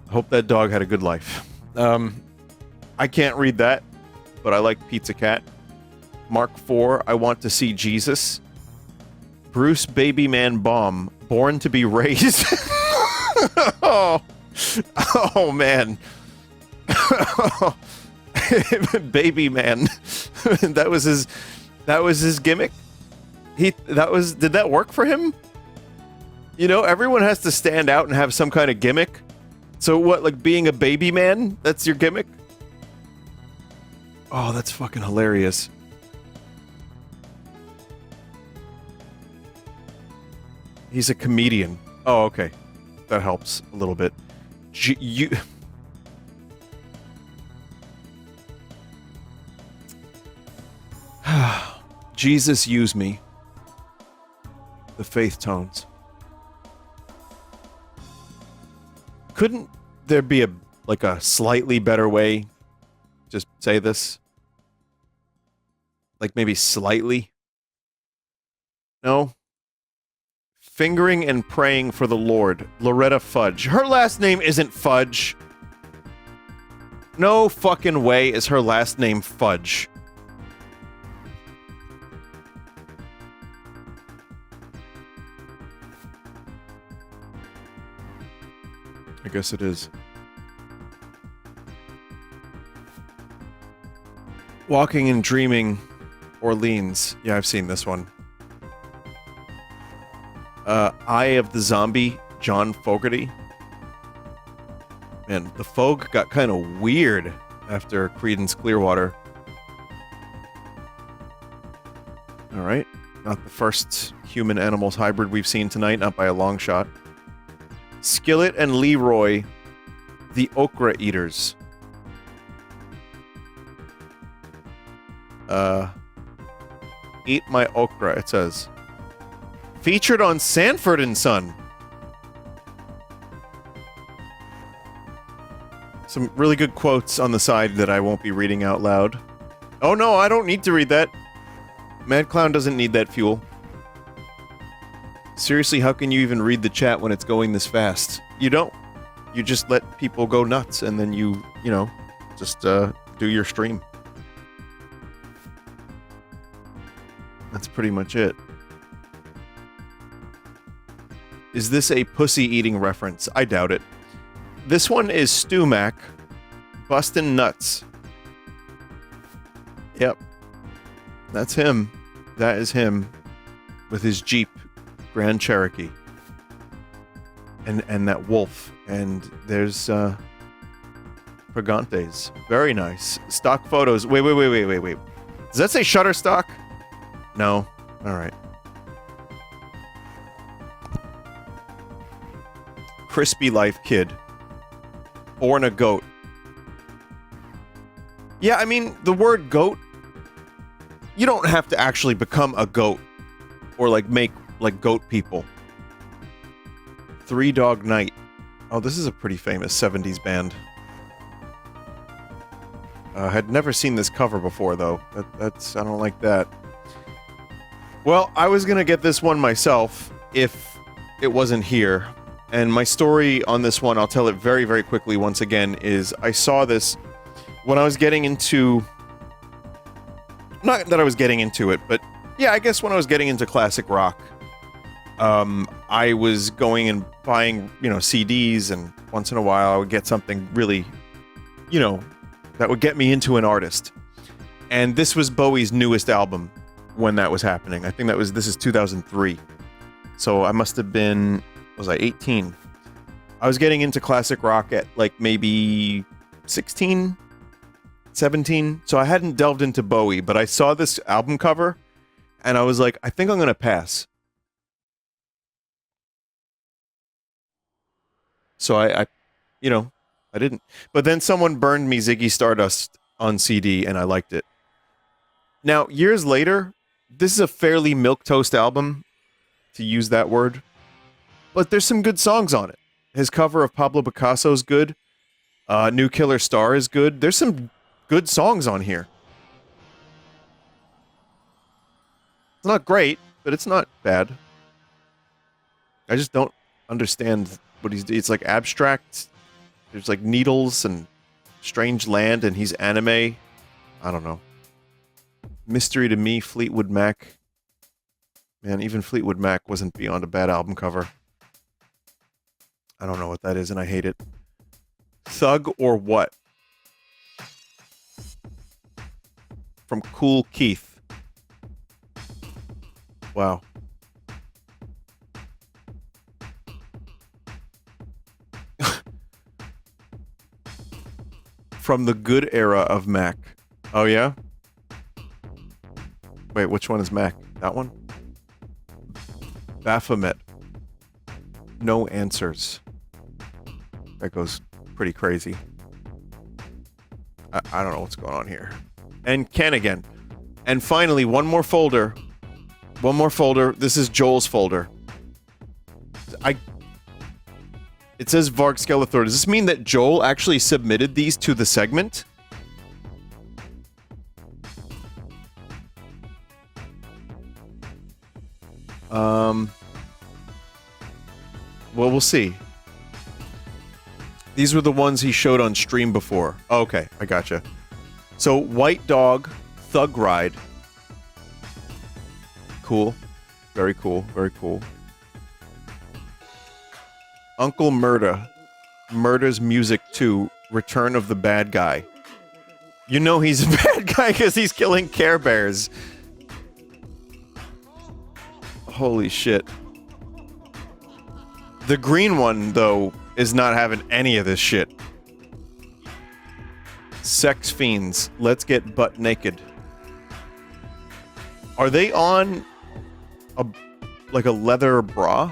A: Hope that dog had a good life. I can't read that, but I like Pizza Cat. Mark IV, I want to see Jesus. Bruce Babyman Bomb, born to be raised. Oh man. Baby man. That was his gimmick. Did that work for him? You know, everyone has to stand out and have some kind of gimmick. So what, like being a baby man? That's your gimmick? Oh, that's fucking hilarious. He's a comedian. Oh, okay. That helps a little bit. Jesus, use me. The Faith Tones. Couldn't there be a slightly better way? Just say this. Like maybe slightly. No. Fingering and praying for the Lord. Loretta Fudge. Her last name isn't Fudge. No fucking way is her last name Fudge. I guess it is. Walking and Dreaming, Orleans. Yeah, I've seen this one. Eye of the Zombie, John Fogerty. Man, the folk got kind of weird after Creedence Clearwater. Alright. Not the first human-animals hybrid we've seen tonight, not by a long shot. Skillet and Leroy, the okra eaters. Eat my okra, it says. Featured on Sanford and Son. Some really good quotes on the side that I won't be reading out loud. Oh no, I don't need to read that. Mad Clown doesn't need that fuel. Seriously, how can you even read the chat when it's going this fast? You don't. You just let people go nuts and then you know, just do your stream. That's pretty much it. Is this a pussy-eating reference? I doubt it. This one is Stu Mac. Bustin' Nuts. Yep. That's him. That is him. With his Jeep Grand Cherokee. And that wolf. And there's, Pregantes. Very nice. Stock photos. Wait. Does that say Shutterstock? No. Alright. Crispy Life Kid. Born a goat. Yeah, I mean, the word goat, you don't have to actually become a goat. Or, like, make, like, goat people. Three Dog Night. Oh, this is a pretty famous 70s band. Had never seen this cover before, though. That's I don't like that. Well, I was gonna get this one myself if it wasn't here. And my story on this one, I'll tell it very, very quickly once again, is I saw this when I was getting into... Not that I was getting into it, but yeah, I guess when I was getting into classic rock, I was going and buying, you know, CDs, and once in a while I would get something really, you know, that would get me into an artist. And this was Bowie's newest album when that was happening. I think this is 2003. So I must have been, was I 18? I was getting into classic rock at like maybe 16, 17. So I hadn't delved into Bowie, but I saw this album cover and I was like, I think I'm going to pass. So I, you know, I didn't. But then someone burned me Ziggy Stardust on CD and I liked it. Now, years later, this is a fairly milquetoast album, to use that word. But there's some good songs on it. His cover of Pablo Picasso's good. New Killer Star is good. There's some good songs on here. It's not great, but it's not bad. I just don't understand what he's doing. It's like abstract. There's like needles and strange land, and he's anime. I don't know. Mystery to Me, Fleetwood Mac. Man, even Fleetwood Mac wasn't beyond a bad album cover. I don't know what that is, and I hate it. Thug or What? From Cool Keith. Wow. From the good era of Mac. Oh, yeah? Wait, which one is Mac? That one? Baphomet. No answers. That goes pretty crazy. I don't know what's going on here. And Ken again. And finally, one more folder. One more folder. This is Joel's folder. It says Varg Skeletor. Does this mean that Joel actually submitted these to the segment? Well, we'll see. These were the ones he showed on stream before. Oh, okay, I gotcha. So, White Dog, Thug Ride. Cool. Very cool, very cool. Uncle Murda. Murda's Music 2, Return of the Bad Guy. You know he's a bad guy because he's killing Care Bears. Holy shit. The green one, though, is not having any of this shit. Sex Fiends, Let's Get Butt Naked. Are they on like a leather bra?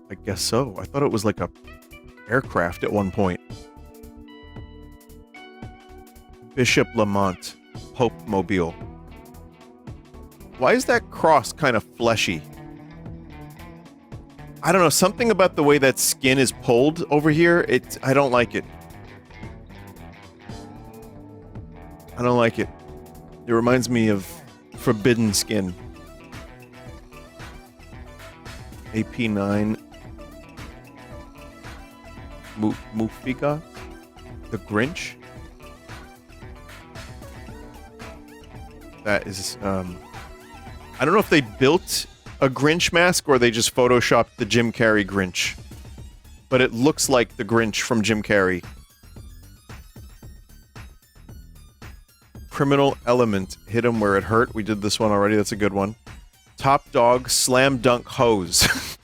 A: I guess so. I thought it was like a aircraft at one point. Bishop Lamont, Pope Mobile. Why is that cross kind of fleshy? I don't know, something about the way that skin is pulled over here, I don't like it. I don't like it. It reminds me of forbidden skin. AP9. Mufika? The Grinch? That is, I don't know if they built a Grinch mask or they just photoshopped the Jim Carrey Grinch. But it looks like the Grinch from Jim Carrey. Criminal Element. Hit him where it hurt. We did this one already. That's a good one. Top Dog Slam Dunk Hose.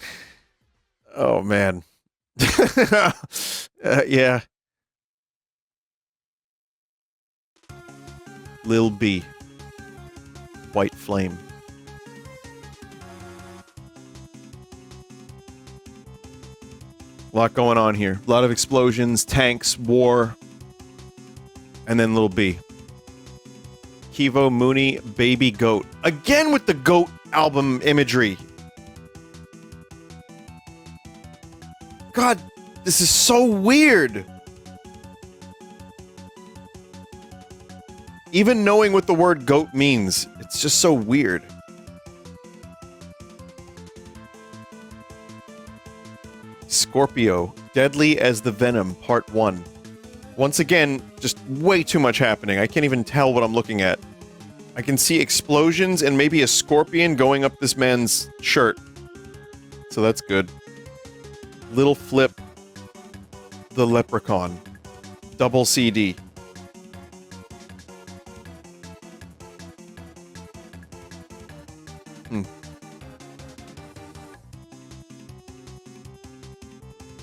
A: Oh, man. Yeah. Lil B. White Flame. A lot going on here. A lot of explosions, tanks, war, and then Lil B. Kivo Mooney, Baby Goat. Again with the Goat album imagery. God, this is so weird. Even knowing what the word goat means, it's just so weird. Scorpio, Deadly as the Venom, Part 1. Once again, just way too much happening. I can't even tell what I'm looking at. I can see explosions and maybe a scorpion going up this man's shirt. So that's good. Little Flip, the Leprechaun. Double CD.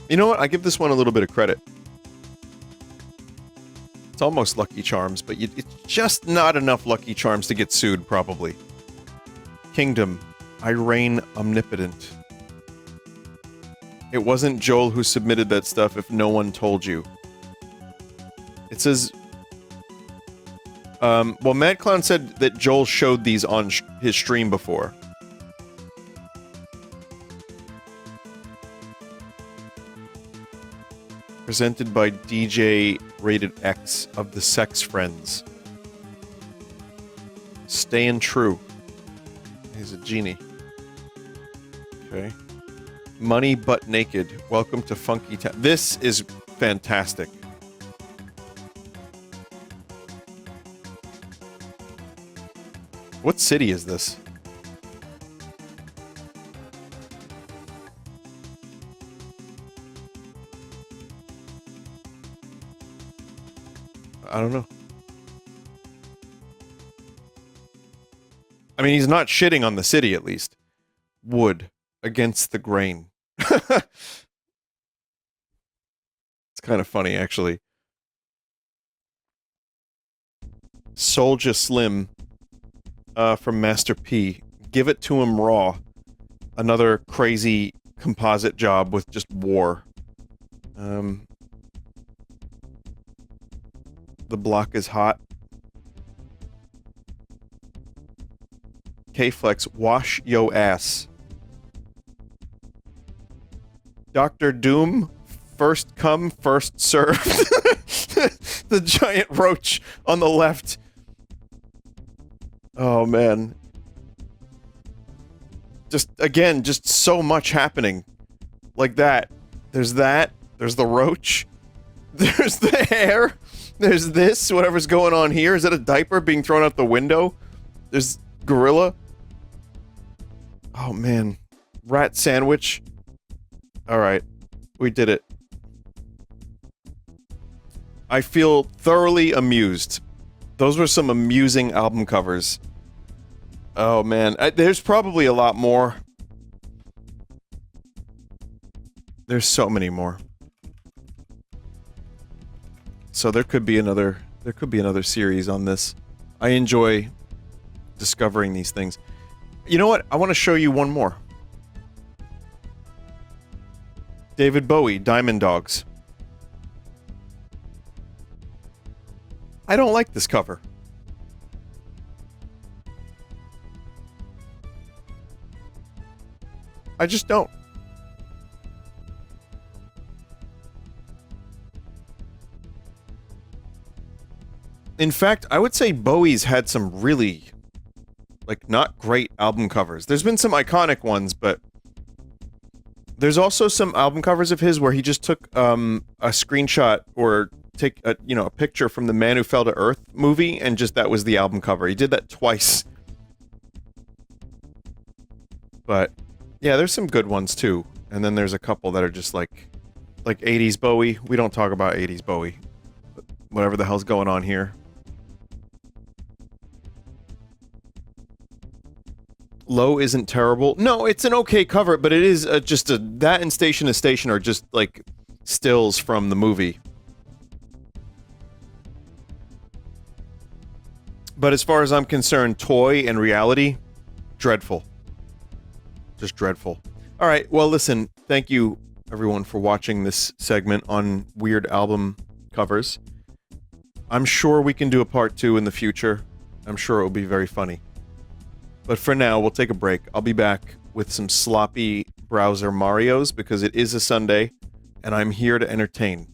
A: You know what? I give this one a little bit of credit. It's almost Lucky Charms, but it's just not enough Lucky Charms to get sued, probably. Kingdom. I reign omnipotent. It wasn't Joel who submitted that stuff if no one told you. It says... well, Mad Clown said that Joel showed these on his stream before. Presented by DJ Rated X of the Sex Friends. Staying True. He's a genie. Okay. Money Butt Naked. Welcome to Funky Town. This is fantastic. What city is this? I don't know. I mean, he's not shitting on the city, at least. Wood. Against the grain. It's kind of funny, actually. Soulja Slim. From Master P. Give It to Him Raw. Another crazy composite job with just war. The Block is Hot. K-Flex, Wash Yo Ass. Dr. Doom, First Come, First Serve. The giant roach on the left. Oh, man. Just, again, just so much happening. Like that. There's that. There's the roach. There's the hair. There's this, whatever's going on here. Is that a diaper being thrown out the window? There's gorilla. Oh, man. Rat sandwich. Alright. We did it. I feel thoroughly amused. Those were some amusing album covers. Oh, man. There's probably a lot more. There's so many more. So there could be another series on this. I enjoy discovering these things. You know what? I want to show you one more. David Bowie, Diamond Dogs. I don't like this cover. I just don't. In fact, I would say Bowie's had some really, like, not great album covers. There's been some iconic ones, but there's also some album covers of his where he just took a screenshot or take a, you know, a picture from the Man Who Fell to Earth movie, and just that was the album cover. He did that twice. But yeah, there's some good ones too. And then there's a couple that are just like 80s Bowie. We don't talk about 80s Bowie. But whatever the hell's going on here. Low isn't terrible. No, it's an okay cover, but it is just a... That and Station to Station are just, like, stills from the movie. But as far as I'm concerned, toy and reality, dreadful. Just dreadful. Alright, well listen, thank you everyone for watching this segment on weird album covers. I'm sure we can do a part 2 in the future. I'm sure it will be very funny. But for now, we'll take a break. I'll be back with some sloppy browser Marios because it is a Sunday, and I'm here to entertain.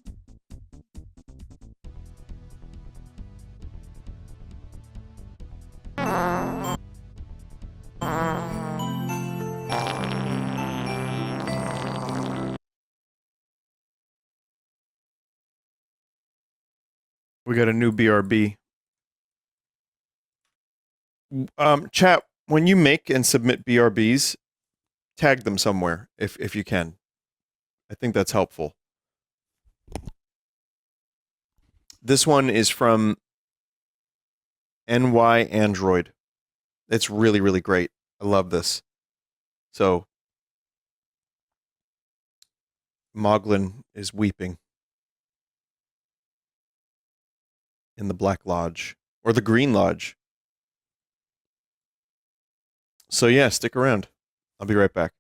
A: We got a new BRB. Chat, when you make and submit BRBs, tag them somewhere, if you can. I think that's helpful. This one is from NY Android. It's really, really great. I love this. So, Moglin is weeping in the Black Lodge, or the Green Lodge. So yeah, stick around. I'll be right back.